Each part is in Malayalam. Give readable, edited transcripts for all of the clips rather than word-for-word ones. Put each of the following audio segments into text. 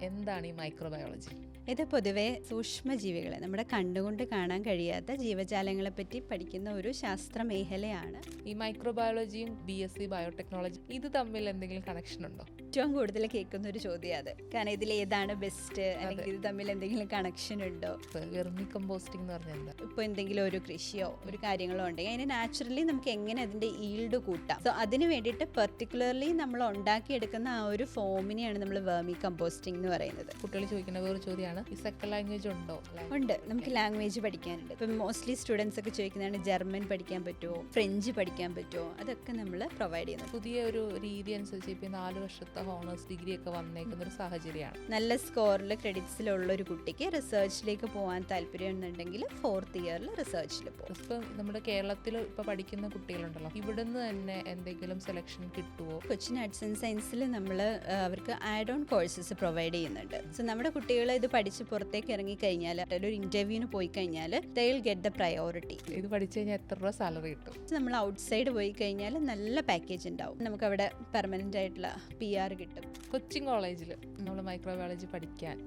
എന്താണ് ഈ മൈക്രോബയോളജി? ഇത് പൊതുവെ സൂക്ഷ്മജീവികളെ, നമ്മുടെ കണ്ടുകൊണ്ട് കാണാൻ കഴിയാത്ത ജീവജാലങ്ങളെ പറ്റി പഠിക്കുന്ന ഒരു ശാസ്ത്ര മേഖലയാണ്. ഈ മൈക്രോബയോളജിയും BSc ബയോടെക്നോളജി ഇത് തമ്മിൽ എന്തെങ്കിലും കണക്ഷൻ ഉണ്ടോ? ഏറ്റവും കൂടുതൽ കേൾക്കുന്ന ഒരു ചോദ്യം അത്. കാരണം ഇതിൽ ഏതാണ് ബെസ്റ്റ്, അല്ലെങ്കിൽ ഇത് തമ്മിൽ എന്തെങ്കിലും കണക്ഷൻ ഉണ്ടോ? വെർമി കമ്പോസ്റ്റിംഗ് എന്ന് പറഞ്ഞാൽ എന്താ? ഇപ്പോൾ എന്തെങ്കിലും ഒരു കൃഷിയോ ഒരു കാര്യങ്ങളോ ഉണ്ടെങ്കിൽ അതിന് നാച്ചുറലി നമുക്ക് എങ്ങനെ അതിന്റെ ഈൽഡ് കൂട്ടാം. സോ അതിന് വേണ്ടിയിട്ട് പെർട്ടിക്കുലർലി നമ്മൾ ഉണ്ടാക്കിയെടുക്കുന്ന ആ ഒരു ഫോമിനെയാണ് നമ്മൾ വെർമി കമ്പോസ്റ്റിംഗ് എന്ന് പറയുന്നത്. കുട്ടികൾ ചോദിക്കുന്ന വേറൊരു ചോദ്യമാണ്, ഈ സെക്കൻഡ് ലാംഗ്വേജ് ഉണ്ടോ? ഉണ്ട്, നമുക്ക് ലാംഗ്വേജ് പഠിക്കാനുണ്ട്. ഇപ്പം മോസ്റ്റ്ലി സ്റ്റുഡൻസ് ഒക്കെ ചോദിക്കുന്നതാണ് ജർമ്മൻ പഠിക്കാൻ പറ്റുമോ, ഫ്രഞ്ച് പഠിക്കാൻ പറ്റുമോ, അതൊക്കെ നമ്മൾ പ്രൊവൈഡ് ചെയ്യുന്നത്. പുതിയ ഒരു രീതി അനുസരിച്ച് ഇപ്പോൾ 4 വർഷത്തെ ഹോണേഴ്സ് ഡിഗ്രി ഒക്കെ വന്നേക്കുന്ന ഒരു സാഹചര്യമാണ്. നല്ല സ്കോറിൽ ക്രെഡിറ്റ്സിലുള്ള ഒരു കുട്ടിക്ക് റിസർച്ചിലേക്ക് പോകാൻ താല്പര്യം ഉണ്ടെങ്കിൽ 4th ഇയറിൽ റിസർച്ചിൽ പോകും. ഇപ്പം നമ്മുടെ കേരളത്തിൽ ഇപ്പോൾ പഠിക്കുന്ന കുട്ടികളുണ്ടല്ലോ, ഇവിടുന്ന് തന്നെ എന്തെങ്കിലും സെലക്ഷൻ കിട്ടുമോ? കൊച്ചിൻ ആർട്സ് ആൻഡ് സയൻസിൽ നമ്മൾ അവർക്ക് ആഡ് ഓൺ കോഴ്സസ് പ്രൊവൈഡ് ചെയ്യുന്നുണ്ട്. സോ നമ്മുടെ കുട്ടികൾ ഇത് പഠിച്ച് പുറത്തേക്ക് ഇറങ്ങിക്കഴിഞ്ഞാൽ ഒരു ഇന്റർവ്യൂവിന് പോയി കഴിഞ്ഞാൽ they will get the priority. ഇത് പഠിച്ചു കഴിഞ്ഞാൽ എത്ര രൂപ സാലറി കിട്ടും? നമ്മൾ ഔട്ട് സൈഡ് പോയി കഴിഞ്ഞാൽ നല്ല പാക്കേജ് ഉണ്ടാവും. നമുക്ക് അവിടെ പെർമനന്റ് ആയിട്ടുള്ള PR കിട്ടും. കൊച്ചിൻ കോളേജിൽ നമ്മൾ മൈക്രോബയോളജി പഠിക്കാൻ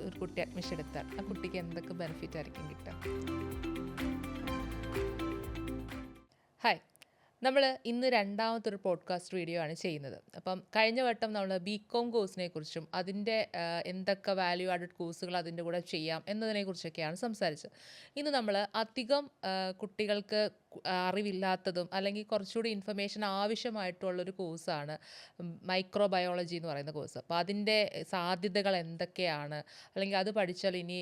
ഒരു കുട്ടി അഡ്മിഷൻ എടുത്താൽ ആ കുട്ടിക്ക് എന്തൊക്കെ ബെനിഫിറ്റ് ആയിരിക്കും കിട്ടുക? ഹായ്, നമ്മൾ ഇന്ന് രണ്ടാമത്തെ ഒരു പോഡ്കാസ്റ്റ് വീഡിയോ ആണ് ചെയ്യുന്നത്. അപ്പം കഴിഞ്ഞ വട്ടം നമ്മൾ BCom കോഴ്സിനെ കുറിച്ചും അതിൻ്റെ എന്തൊക്കെ വാല്യൂ ആഡഡ് കോഴ്സുകൾ അതിൻ്റെ കൂടെ ചെയ്യാം എന്നതിനെക്കുറിച്ചൊക്കെയാണ് സംസാരിച്ചത്. ഇന്ന് നമ്മൾ അധികം കുട്ടികൾക്ക് അറിവില്ലാത്തതും അല്ലെങ്കിൽ കുറച്ചുകൂടി ഇൻഫർമേഷൻ ആവശ്യമായിട്ടുള്ളൊരു കോഴ്സാണ് മൈക്രോബയോളജി എന്ന് പറയുന്ന കോഴ്സ്. അപ്പോൾ അതിൻ്റെ സാധ്യതകൾ എന്തൊക്കെയാണ്, അല്ലെങ്കിൽ അത് പഠിച്ചാൽ ഇനി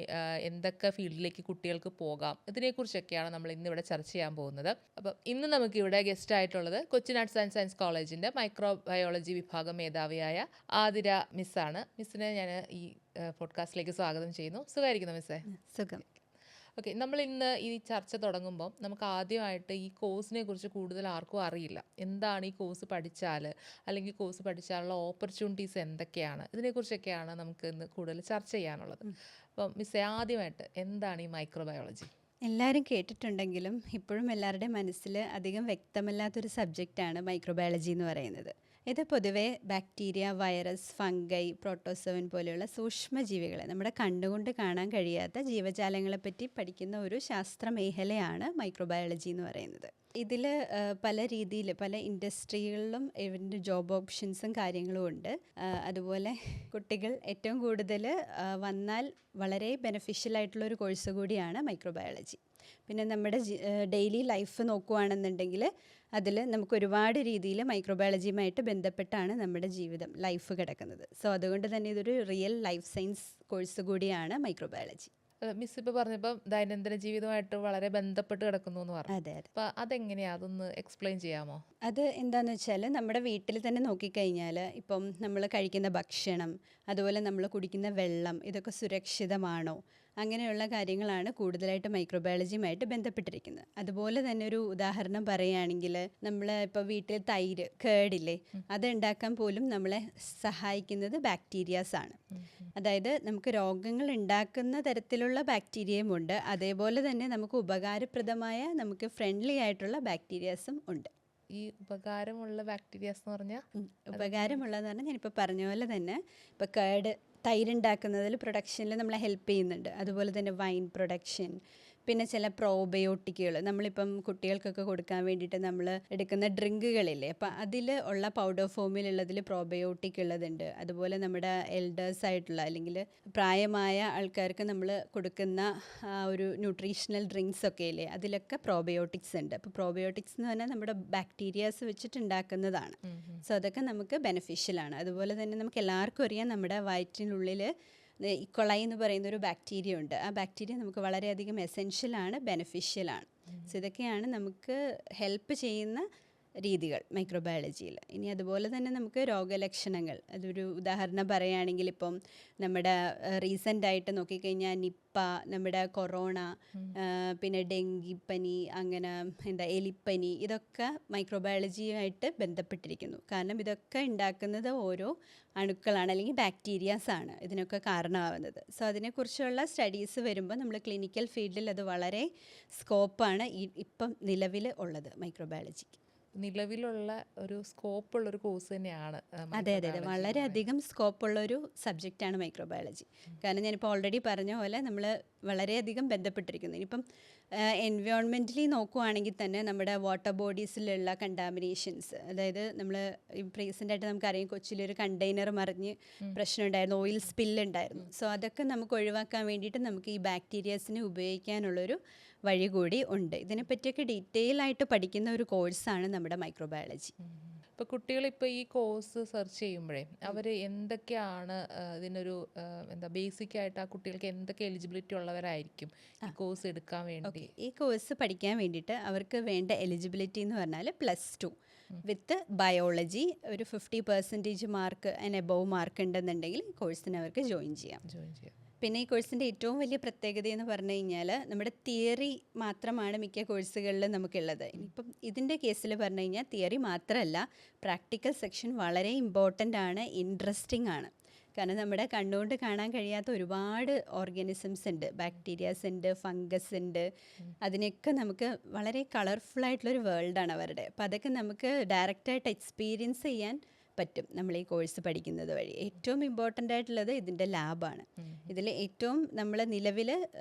എന്തൊക്കെ ഫീൽഡിലേക്ക് കുട്ടികൾക്ക് പോകാം, ഇതിനെക്കുറിച്ചൊക്കെയാണ് നമ്മൾ ഇന്നിവിടെ ചർച്ച ചെയ്യാൻ പോകുന്നത്. അപ്പം ഇന്ന് നമുക്കിവിടെ ഗസ്റ്റ് ആയിട്ടുള്ളത് കൊച്ചിൻ ആർട്സ് ആൻഡ് സയൻസ് കോളേജിൻ്റെ മൈക്രോബയോളജി വിഭാഗം മേധാവിയായ ആതിര മിസ്സാണ്. മിസ്സിനെ ഞാൻ ഈ പോഡ്കാസ്റ്റിലേക്ക് സ്വാഗതം ചെയ്യുന്നു. സുഖമായിരിക്കുന്നു മിസ്സേ? സുഖം. ഓക്കെ, നമ്മൾ ഇന്ന് ഈ ചർച്ച തുടങ്ങുമ്പം നമുക്ക് ആദ്യമായിട്ട് ഈ കോഴ്സിനെ കുറിച്ച് കൂടുതൽ ആർക്കും അറിയില്ല. എന്താണ് ഈ കോഴ്സ് പഠിച്ചാൽ, അല്ലെങ്കിൽ കോഴ്സ് പഠിച്ചാലുള്ള ഓപ്പർച്യൂണിറ്റീസ് എന്തൊക്കെയാണ്, ഇതിനെക്കുറിച്ചൊക്കെയാണ് നമുക്ക് ഇന്ന് കൂടുതൽ ചർച്ച ചെയ്യാനുള്ളത്. അപ്പം മിസ്സേ, ആദ്യമായിട്ട് എന്താണ് ഈ മൈക്രോബയോളജി? എല്ലാവരും കേട്ടിട്ടുണ്ടെങ്കിലും ഇപ്പോഴും എല്ലാവരുടെയും മനസ്സിൽ അധികം വ്യക്തമല്ലാത്തൊരു സബ്ജക്റ്റാണ് മൈക്രോബയോളജി എന്ന് പറയുന്നത്. ഇത് പൊതുവെ ബാക്ടീരിയ, വൈറസ്, ഫംഗൈ, പ്രോട്ടോസോവൻ പോലെയുള്ള സൂക്ഷ്മജീവികളെ, നമ്മുടെ കണ്ടുകൊണ്ട് കാണാൻ കഴിയാത്ത ജീവജാലങ്ങളെ പറ്റി പഠിക്കുന്ന ഒരു ശാസ്ത്ര മേഖലയാണ് മൈക്രോബയോളജി എന്ന് പറയുന്നത്. ഇതിൽ പല രീതിയിൽ പല ഇൻഡസ്ട്രികളിലും ഇതിൻ്റെ ജോബ് ഓപ്ഷൻസും കാര്യങ്ങളും ഉണ്ട്. അതുപോലെ കുട്ടികൾ ഏറ്റവും കൂടുതൽ വന്നാൽ വളരെ ബെനഫിഷ്യൽ ആയിട്ടുള്ളൊരു കോഴ്സ് കൂടിയാണ് മൈക്രോബയോളജി. പിന്നെ നമ്മുടെ ഡെയിലി ലൈഫ് നോക്കുകയാണെന്നുണ്ടെങ്കിൽ അതിൽ നമുക്ക് ഒരുപാട് രീതിയിൽ മൈക്രോബയോളജിയുമായിട്ട് ബന്ധപ്പെട്ടാണ് നമ്മുടെ ജീവിതം, ലൈഫ് കിടക്കുന്നത്. സോ അതുകൊണ്ട് തന്നെ ഇതൊരു റിയൽ ലൈഫ് സയൻസ് കോഴ്സ് കൂടിയാണ് മൈക്രോബയോളജി. മിസ് ഇപ്പോൾ പറഞ്ഞപ്പം ദൈനംദിന ജീവിതമായിട്ട് വളരെ ബന്ധപ്പെട്ട് കിടക്കുന്നു എന്ന് പറഞ്ഞു. അതെ. അപ്പോൾ അതെങ്ങനെയാണ്, അതൊന്ന് എക്സ്പ്ലെയിൻ ചെയ്യാമോ? അത് എന്താണെന്ന് വെച്ചാൽ നമ്മുടെ വീട്ടിൽ തന്നെ നോക്കിക്കഴിഞ്ഞാൽ ഇപ്പം നമ്മൾ കഴിക്കുന്ന ഭക്ഷണം, അതുപോലെ നമ്മൾ കുടിക്കുന്ന വെള്ളം, ഇതൊക്കെ സുരക്ഷിതമാണോ, അങ്ങനെയുള്ള കാര്യങ്ങളാണ് കൂടുതലായിട്ട് മൈക്രോബയോളജിയുമായിട്ട് ബന്ധപ്പെട്ടിരിക്കുന്നത്. അതുപോലെ തന്നെ ഒരു ഉദാഹരണം പറയുകയാണെങ്കിൽ നമ്മൾ ഇപ്പോൾ വീട്ടിൽ തൈര്, കേടില്ലേ, അത് ഉണ്ടാക്കാൻ പോലും നമ്മളെ സഹായിക്കുന്നത് ബാക്ടീരിയാസ് ആണ്. അതായത് നമുക്ക് രോഗങ്ങൾ ഉണ്ടാക്കുന്ന തരത്തിലുള്ള ബാക്ടീരിയയും ഉണ്ട്, അതേപോലെ തന്നെ നമുക്ക് ഉപകാരപ്രദമായ, നമുക്ക് ഫ്രണ്ട്ലി ആയിട്ടുള്ള ബാക്ടീരിയാസും ഉണ്ട്. ഈ ഉപകാരമുള്ള ബാക്ടീരിയാസ് എന്ന് പറഞ്ഞാൽ? ഉപകാരമുള്ളതെന്ന് പറഞ്ഞാൽ ഞാനിപ്പോൾ പറഞ്ഞ പോലെ തന്നെ ഇപ്പോൾ കേട് തൈരുണ്ടാക്കുന്നതിൽ പ്രൊഡക്ഷനിൽ നമ്മളെ ഹെൽപ്പ് ചെയ്യുന്നുണ്ട്. അതുപോലെ തന്നെ വൈൻ പ്രൊഡക്ഷൻ, പിന്നെ ചില പ്രോബയോട്ടിക്കുകൾ നമ്മളിപ്പം കുട്ടികൾക്കൊക്കെ കൊടുക്കാൻ വേണ്ടിയിട്ട് നമ്മൾ എടുക്കുന്ന ഡ്രിങ്കുകളില്ലേ, അപ്പം അതിൽ ഉള്ള പൗഡർ ഫോമിലുള്ളതിൽ പ്രോബയോട്ടിക് ഉള്ളതുണ്ട്. അതുപോലെ നമ്മുടെ എൽഡേഴ്സ് ആയിട്ടുള്ള അല്ലെങ്കിൽ പ്രായമായ ആൾക്കാർക്ക് നമ്മൾ കൊടുക്കുന്ന ഒരു ന്യൂട്രീഷണൽ ഡ്രിങ്ക്സ് ഒക്കെ ഇല്ലേ, അതിലൊക്കെ പ്രോബയോട്ടിക്സ് ഉണ്ട്. അപ്പോൾ പ്രോബയോട്ടിക്സ് എന്ന് പറഞ്ഞാൽ നമ്മുടെ ബാക്ടീരിയാസ് വെച്ചിട്ടുണ്ടാക്കുന്നതാണ്. സോ അതൊക്കെ നമുക്ക് ബെനിഫിഷ്യലാണ്. അതുപോലെ തന്നെ നമുക്ക് എല്ലാവർക്കും അറിയാം, നമ്മുടെ വയറ്റിനുള്ളിൽ ഇക്കോളൈ എന്ന് പറയുന്ന ഒരു ബാക്ടീരിയ ഉണ്ട്. ആ ബാക്ടീരിയ നമുക്ക് വളരെയധികം എസെൻഷ്യലാണ്, ബെനഫിഷ്യലാണ്. സോ ഇതൊക്കെയാണ് നമുക്ക് ഹെൽപ്പ് ചെയ്യുന്ന രീതികൾ മൈക്രോബയോളജിയിൽ. ഇനി അതുപോലെ തന്നെ നമുക്ക് രോഗലക്ഷണങ്ങൾ, അതൊരു ഉദാഹരണം പറയുകയാണെങ്കിൽ ഇപ്പം നമ്മുടെ റീസെൻ്റായിട്ട് നോക്കിക്കഴിഞ്ഞാൽ നിപ്പ, നമ്മുടെ കൊറോണ, പിന്നെ ഡെങ്കിപ്പനി, അങ്ങനെ എലിപ്പനി, ഇതൊക്കെ മൈക്രോബയോളജിയുമായിട്ട് ബന്ധപ്പെട്ടിരിക്കുന്നു. കാരണം ഇതൊക്കെ ഉണ്ടാക്കുന്നത് ഓരോ അണുക്കളാണ്, അല്ലെങ്കിൽ ബാക്ടീരിയാസ് ആണ് ഇതിനൊക്കെ കാരണമാവുന്നത്. സോ അതിനെക്കുറിച്ചുള്ള സ്റ്റഡീസ് വരുമ്പോൾ നമ്മൾ ക്ലിനിക്കൽ ഫീൽഡിൽ അത് വളരെ സ്കോപ്പാണ് ഇപ്പം നിലവിൽ ഉള്ളത് മൈക്രോബയോളജിക്ക്. നിലവിലുള്ള ഒരു സ്കോപ്പുള്ളൊരു കോഴ്സ് തന്നെയാണ് അതെ അതെ അതെ വളരെയധികം സ്കോപ്പുള്ളൊരു സബ്ജക്റ്റാണ് മൈക്രോബയോളജി. കാരണം ഞാനിപ്പോൾ ഓൾറെഡി പറഞ്ഞ പോലെ നമ്മൾ വളരെയധികം ബന്ധപ്പെട്ടിരിക്കുന്നു. ഇനിയിപ്പം എൻവയോൺമെൻ്റലി നോക്കുവാണെങ്കിൽ തന്നെ നമ്മുടെ വാട്ടർ ബോഡീസിലുള്ള കണ്ടാമിനേഷൻസ്, അതായത് നമ്മൾ റീസെൻ്റായിട്ട് നമുക്കറിയാം കൊച്ചിയിലൊരു കണ്ടെയ്നർ മറിഞ്ഞ് പ്രശ്നമുണ്ടായിരുന്നു, ഓയിൽ സ്പില്ലുണ്ടായിരുന്നു. സോ അതൊക്കെ നമുക്ക് ഒഴിവാക്കാൻ വേണ്ടിയിട്ട് നമുക്ക് ഈ ബാക്ടീരിയാസിനെ ഉപയോഗിക്കാനുള്ളൊരു വഴി കൂടി ഉണ്ട്. ഇതിനെപ്പറ്റിയൊക്കെ ഡീറ്റെയിൽ ആയിട്ട് പഠിക്കുന്ന ഒരു കോഴ്സാണ് നമ്മുടെ മൈക്രോബയോളജി. ഇപ്പോൾ കുട്ടികളിപ്പോൾ ഈ കോഴ്സ് സെർച്ച് ചെയ്യുമ്പോഴേ അവർ എന്തൊക്കെയാണ് ഇതിനൊരു എന്താ ബേസിക് ആയിട്ട് ആ കുട്ടികൾക്ക് എന്തൊക്കെ എലിജിബിലിറ്റി ഉള്ളവരായിരിക്കും ഈ കോഴ്സ് എടുക്കാൻ വേണ്ടി? ഈ കോഴ്സ് പഠിക്കാൻ വേണ്ടിയിട്ട് അവർക്ക് വേണ്ട എലിജിബിലിറ്റി എന്ന് പറഞ്ഞാൽ +2 വിത്ത് ബയോളജി ഒരു 50% മാർക്ക് ആൻഡ് എബോവ് മാർക്ക് ഉണ്ടെന്നുണ്ടെങ്കിൽ ഈ കോഴ്സിന് അവർക്ക് ജോയിൻ ചെയ്യാം. പിന്നെ ഈ കോഴ്സിൻ്റെ ഏറ്റവും വലിയ പ്രത്യേകത എന്ന് പറഞ്ഞു കഴിഞ്ഞാൽ നമ്മുടെ തിയറി മാത്രമാണ് മിക്ക കോഴ്സുകളിലും നമുക്കുള്ളത്. ഇപ്പം ഇതിൻ്റെ കേസിൽ പറഞ്ഞു കഴിഞ്ഞാൽ തിയറി മാത്രമല്ല, പ്രാക്ടിക്കൽ സെക്ഷൻ വളരെ ഇമ്പോർട്ടൻ്റ് ആണ്, ഇൻട്രസ്റ്റിംഗ് ആണ്. കാരണം നമ്മുടെ കണ്ണുകൊണ്ട് കാണാൻ കഴിയാത്ത ഒരുപാട് ഓർഗാനിസംസ് ഉണ്ട്, ബാക്ടീരിയാസ് ഉണ്ട്, ഫംഗസ് ഉണ്ട്. അതിനൊക്കെ നമുക്ക് വളരെ കളർഫുള്ളായിട്ടുള്ളൊരു വേൾഡാണ് അവരുടെ. അപ്പോൾ അതൊക്കെ നമുക്ക് ഡയറക്റ്റായിട്ട് എക്സ്പീരിയൻസ് ചെയ്യാൻ പറ്റും നമ്മൾ ഈ കോഴ്സ് പഠിക്കുന്നത് വഴി. ഏറ്റവും ഇമ്പോർട്ടൻ്റ് ആയിട്ടുള്ളത് ഇതിൻ്റെ ലാബാണ്. ഇതിൽ ഏറ്റവും നമ്മൾ നിലവിൽ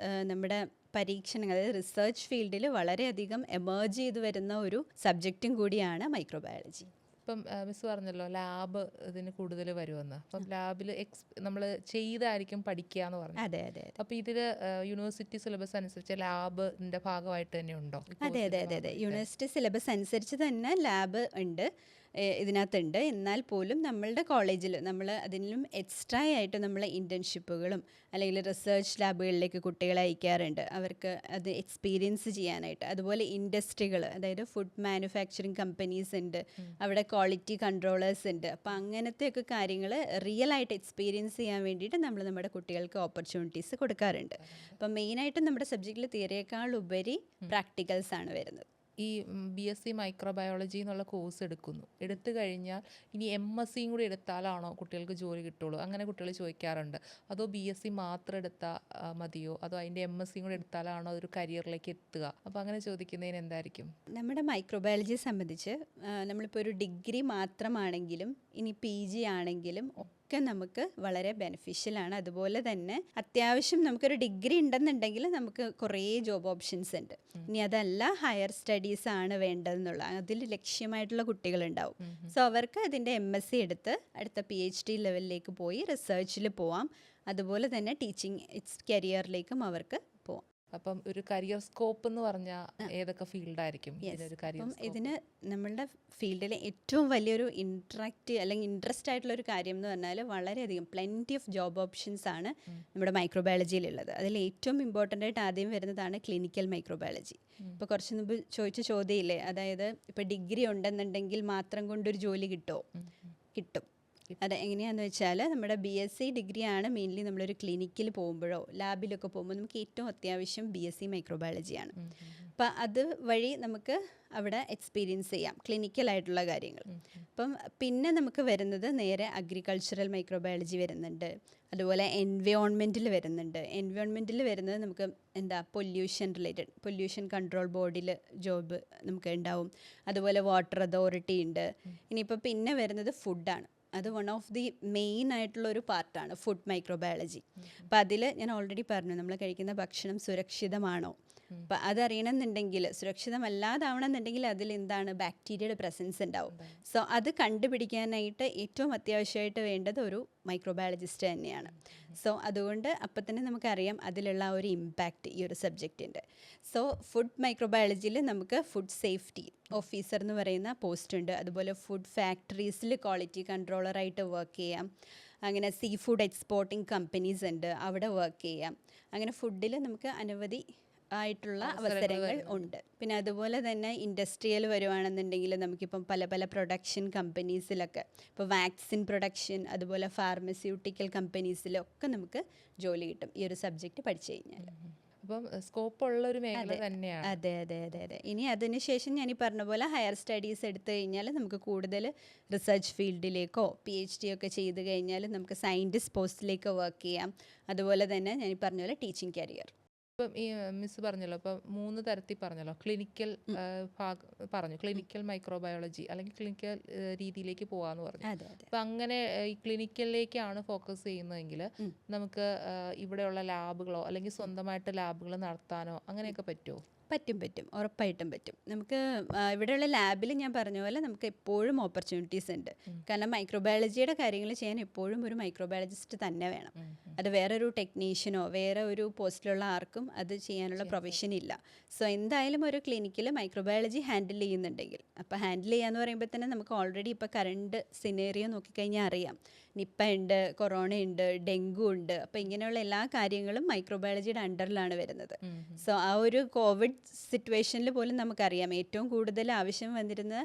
നമ്മുടെ പരീക്ഷണങ്ങൾ, അതായത് റിസർച്ച് ഫീൽഡിൽ വളരെയധികം എമേർജ് ചെയ്ത് വരുന്ന ഒരു സബ്ജക്റ്റും കൂടിയാണ് മൈക്രോബയോളജി. ഇപ്പം മിസ് പറഞ്ഞല്ലോ ലാബ് ഇതിന് കൂടുതൽ വരുമെന്ന്. അപ്പം ലാബിൽ നമ്മൾ ചെയ്തായിരിക്കും പഠിക്കുക എന്ന് പറഞ്ഞു. അതെ അതെ. അപ്പോൾ ഇതിൽ യൂണിവേഴ്സിറ്റി സിലബസ് അനുസരിച്ച് ലാബിൻ്റെ ഭാഗമായിട്ട് തന്നെ ഉണ്ടോ? അതെ അതെ അതെ അതെ യൂണിവേഴ്സിറ്റി സിലബസ് അനുസരിച്ച് തന്നെ ലാബ് ഉണ്ട്, ഇതിനകത്തുണ്ട്. എന്നാൽ പോലും നമ്മളുടെ കോളേജിൽ നമ്മൾ അതിലും എക്സ്ട്രാ ആയിട്ട് നമ്മൾ ഇൻറ്റേൺഷിപ്പുകളും അല്ലെങ്കിൽ റിസർച്ച് ലാബുകളിലേക്ക് കുട്ടികളെ അയക്കാറുണ്ട്, അവർക്ക് അത് എക്സ്പീരിയൻസ് ചെയ്യാനായിട്ട്. അതുപോലെ ഇൻഡസ്ട്രികൾ, അതായത് ഫുഡ് മാനുഫാക്ചറിങ് കമ്പനീസ് ഉണ്ട്, അവിടെ ക്വാളിറ്റി കൺട്രോളേഴ്സ് ഉണ്ട്. അപ്പോൾ അങ്ങനത്തെയൊക്കെ കാര്യങ്ങൾ റിയൽ ആയിട്ട് എക്സ്പീരിയൻസ് ചെയ്യാൻ വേണ്ടിയിട്ട് നമ്മൾ നമ്മുടെ കുട്ടികൾക്ക് ഓപ്പർച്യൂണിറ്റീസ് കൊടുക്കാറുണ്ട്. അപ്പം മെയിനായിട്ടും നമ്മുടെ സബ്ജക്റ്റിൽ തിയറിയേക്കാൾ ഉപരി പ്രാക്ടിക്കൽസ് ആണ് വരുന്നത്. ഈ BSc മൈക്രോബയോളജി എന്നുള്ള കോഴ്സ് എടുത്തു കഴിഞ്ഞാൽ ഇനി MSc കൂടി എടുത്താലാണോ കുട്ടികൾക്ക് ജോലി കിട്ടുള്ളൂ? അങ്ങനെ കുട്ടികൾ ചോദിക്കാറുണ്ട്. അതോ BSc മാത്രം എടുത്താൽ മതിയോ, അതോ അതിൻ്റെ MSc കൂടി എടുത്താലാണോ അതൊരു കരിയറിലേക്ക് എത്തുക? അപ്പോൾ അങ്ങനെ ചോദിക്കുന്നതിന് എന്തായിരിക്കും? നമ്മുടെ മൈക്രോബയോളജിയെ സംബന്ധിച്ച് നമ്മളിപ്പോൾ ഒരു ഡിഗ്രി മാത്രമാണെങ്കിലും ഇനി PG ആണെങ്കിലും ഒക്കെ നമുക്ക് വളരെ ബെനിഫിഷ്യലാണ്. അതുപോലെ തന്നെ അത്യാവശ്യം നമുക്കൊരു ഡിഗ്രി ഉണ്ടെന്നുണ്ടെങ്കിൽ നമുക്ക് കുറേ ജോബ് ഓപ്ഷൻസ് ഉണ്ട്. ഇനി അതല്ല ഹയർ സ്റ്റഡീസ് ആണ് വേണ്ടതെന്നുള്ള അതിൽ ലക്ഷ്യമായിട്ടുള്ള കുട്ടികളുണ്ടാവും. സോ അവർക്ക് അതിൻ്റെ MSc എടുത്ത് അടുത്ത PhD ലെവലിലേക്ക് പോയി റിസർച്ചിൽ പോവാം. അതുപോലെ തന്നെ ടീച്ചിങ് കരിയറിലേക്കും അവർക്ക് പോവാം. അപ്പം ഒരു കരിയർ സ്കോപ്പ് എന്ന് പറഞ്ഞാൽ ഏതൊക്കെ ഫീൽഡായിരിക്കും ഇതിനൊരു കരിയർ? ഇതിന് നമ്മളുടെ ഫീൽഡിലെ ഏറ്റവും വലിയൊരു ഇൻട്രസ്റ്റ് ആയിട്ടുള്ള ഒരു കാര്യം എന്ന് പറഞ്ഞാൽ വളരെയധികം പ്ലെൻറ്റി ഓഫ് ജോബ് ഓപ്ഷൻസ് ആണ് നമ്മുടെ മൈക്രോബയോളജിയിലുള്ളത്. അതിൽ ഏറ്റവും ഇമ്പോർട്ടൻ്റ് ആയിട്ട് ആദ്യം വരുന്നതാണ് ക്ലിനിക്കൽ മൈക്രോബയോളജി. ഇപ്പോൾ കുറച്ച് മുമ്പ് ചോദിച്ച ചോദ്യമില്ലേ, അതായത് ഇപ്പോൾ ഡിഗ്രി ഉണ്ടെന്നുണ്ടെങ്കിൽ മാത്രം കൊണ്ടൊരു ജോലി കിട്ടും. അത് എങ്ങനെയാണെന്ന് വെച്ചാൽ നമ്മുടെ BSc ഡിഗ്രിയാണ് മെയിൻലി നമ്മളൊരു ക്ലിനിക്കിൽ പോകുമ്പോഴോ ലാബിലൊക്കെ പോകുമ്പോൾ നമുക്ക് ഏറ്റവും അത്യാവശ്യം BSc മൈക്രോബയോളജിയാണ്. അപ്പം അത് വഴി നമുക്ക് അവിടെ എക്സ്പീരിയൻസ് ചെയ്യാം ക്ലിനിക്കലായിട്ടുള്ള കാര്യങ്ങൾ. അപ്പം പിന്നെ നമുക്ക് വരുന്നത് നേരെ അഗ്രികൾച്ചറൽ മൈക്രോബയോളജി വരുന്നുണ്ട്, അതുപോലെ എൻവയോൺമെൻറ്റിൽ വരുന്നത് നമുക്ക് പൊല്യൂഷൻ കൺട്രോൾ ബോർഡിൽ ജോബ് നമുക്ക് ഉണ്ടാവും. അതുപോലെ വാട്ടർ അതോറിറ്റി ഉണ്ട്. ഇനിയിപ്പോൾ പിന്നെ വരുന്നത് ഫുഡാണ്. അത് വൺ ഓഫ് ദി മെയിൻ ആയിട്ടുള്ളൊരു പാർട്ടാണ് ഫുഡ് മൈക്രോബയോളജി. അപ്പോൾ അതിൽ ഞാൻ ഓൾറെഡി പറഞ്ഞു, നമ്മൾ കഴിക്കുന്ന ഭക്ഷണം സുരക്ഷിതമാണോ, അപ്പോൾ അതറിയണമെന്നുണ്ടെങ്കിൽ, സുരക്ഷിതമല്ലാതാവണമെന്നുണ്ടെങ്കിൽ അതിൽ എന്താണ് ബാക്ടീരിയയുടെ പ്രസൻസ് ഉണ്ടാവും. സോ അത് കണ്ടുപിടിക്കാനായിട്ട് ഏറ്റവും അത്യാവശ്യമായിട്ട് വേണ്ടത് ഒരു മൈക്രോബയോളജിസ്റ്റ് തന്നെയാണ്. സോ അതുകൊണ്ട് അപ്പം തന്നെ നമുക്കറിയാം അതിലുള്ള ഒരു ഇമ്പാക്റ്റ് ഈ ഒരു സബ്ജക്റ്റിൻ്റെ. സോ ഫുഡ് മൈക്രോബയോളജിയിൽ നമുക്ക് ഫുഡ് സേഫ്റ്റി ഓഫീസർ എന്ന് പറയുന്ന പോസ്റ്റ് ഉണ്ട്. അതുപോലെ ഫുഡ് ഫാക്ടറീസിൽ ക്വാളിറ്റി കൺട്രോളറായിട്ട് വർക്ക് ചെയ്യാം. അങ്ങനെ സീ ഫുഡ് എക്സ്പോർട്ടിംഗ് കമ്പനീസ് ഉണ്ട്, അവിടെ വർക്ക് ചെയ്യാം. അങ്ങനെ ഫുഡിൽ നമുക്ക് അനവധി ആയിട്ടുള്ള അവസരങ്ങൾ ഉണ്ട്. പിന്നെ അതുപോലെ തന്നെ ഇൻഡസ്ട്രിയൽ വരുവാണെന്നുണ്ടെങ്കിൽ നമുക്കിപ്പം പല പല പ്രൊഡക്ഷൻ കമ്പനീസിലൊക്കെ, ഇപ്പോൾ വാക്സിൻ പ്രൊഡക്ഷൻ, അതുപോലെ ഫാർമസ്യൂട്ടിക്കൽ കമ്പനീസിലൊക്കെ നമുക്ക് ജോലി കിട്ടും ഈ ഒരു സബ്ജക്റ്റ് പഠിച്ചു കഴിഞ്ഞാൽ. അപ്പം സ്കോപ്പ് ഉള്ള ഒരു മേഖല തന്നെയാണ്. അതെ അതെ അതെ അതെ. ഇനി അതിനുശേഷം ഞാൻ ഈ പറഞ്ഞ പോലെ ഹയർ സ്റ്റഡീസ് എടുത്തു കഴിഞ്ഞാൽ നമുക്ക് കൂടുതൽ റിസർച്ച് ഫീൽഡിലേക്കോ PhD ഒക്കെ ചെയ്ത് കഴിഞ്ഞാൽ നമുക്ക് സയൻറ്റിസ്റ്റ് പോസ്റ്റിലേക്ക് വർക്ക് ചെയ്യാം. അതുപോലെ തന്നെ ഞാൻ ഈ പറഞ്ഞ പോലെ ടീച്ചിങ് കരിയർ. ഇപ്പം ഈ മിസ് പറഞ്ഞല്ലോ, ഇപ്പം 3 തരത്തിൽ പറഞ്ഞല്ലോ. ക്ലിനിക്കൽ പറഞ്ഞു, ക്ലിനിക്കൽ മൈക്രോബയോളജി അല്ലെങ്കിൽ ക്ലിനിക്കൽ രീതിയിലേക്ക് പോകാമെന്ന് പറഞ്ഞു. അതെ അതെ. അപ്പം അങ്ങനെ ഈ ക്ലിനിക്കലിലേക്കാണ് ഫോക്കസ് ചെയ്യുന്നതെങ്കിൽ നമുക്ക് ഇവിടെയുള്ള ലാബുകളോ അല്ലെങ്കിൽ സ്വന്തമായിട്ട് ലാബുകൾ നടത്താനോ അങ്ങനെയൊക്കെ പറ്റുമോ? പറ്റും ഉറപ്പായിട്ടും പറ്റും. നമുക്ക് ഇവിടെയുള്ള ലാബിൽ ഞാൻ പറഞ്ഞ പോലെ നമുക്ക് എപ്പോഴും ഓപ്പർച്യൂണിറ്റീസ് ഉണ്ട്. കാരണം മൈക്രോബയോളജിയുടെ കാര്യങ്ങൾ ചെയ്യാൻ എപ്പോഴും ഒരു മൈക്രോബയോളജിസ്റ്റ് തന്നെ വേണം. അത് വേറൊരു ടെക്നീഷ്യനോ വേറെ ഒരു പോസ്റ്റിലുള്ള ആർക്കും അത് ചെയ്യാനുള്ള പ്രൊവിഷൻ ഇല്ല. സോ എന്തായാലും ഒരു ക്ലിനിക്കിൽ മൈക്രോബയോളജി ഹാൻഡിൽ ചെയ്യുന്നുണ്ടെങ്കിൽ, അപ്പോൾ ഹാൻഡിൽ ചെയ്യാന്ന് പറയുമ്പോൾ തന്നെ നമുക്ക് ഓൾറെഡി ഇപ്പോൾ കറണ്ട് സിനേറിയോ നോക്കിക്കഴിഞ്ഞാൽ അറിയാം. നിപ്പ ഉണ്ട്, കൊറോണ ഉണ്ട്, ഡെങ്കു ഉണ്ട്. അപ്പോൾ ഇങ്ങനെയുള്ള എല്ലാ കാര്യങ്ങളും മൈക്രോബയോളജിയുടെ അണ്ടറിലാണ് വരുന്നത്. സോ ആ ഒരു കോവിഡ് സിറ്റുവേഷനിൽ പോലും നമുക്കറിയാം ഏറ്റവും കൂടുതൽ ആവശ്യം വന്നിരുന്ന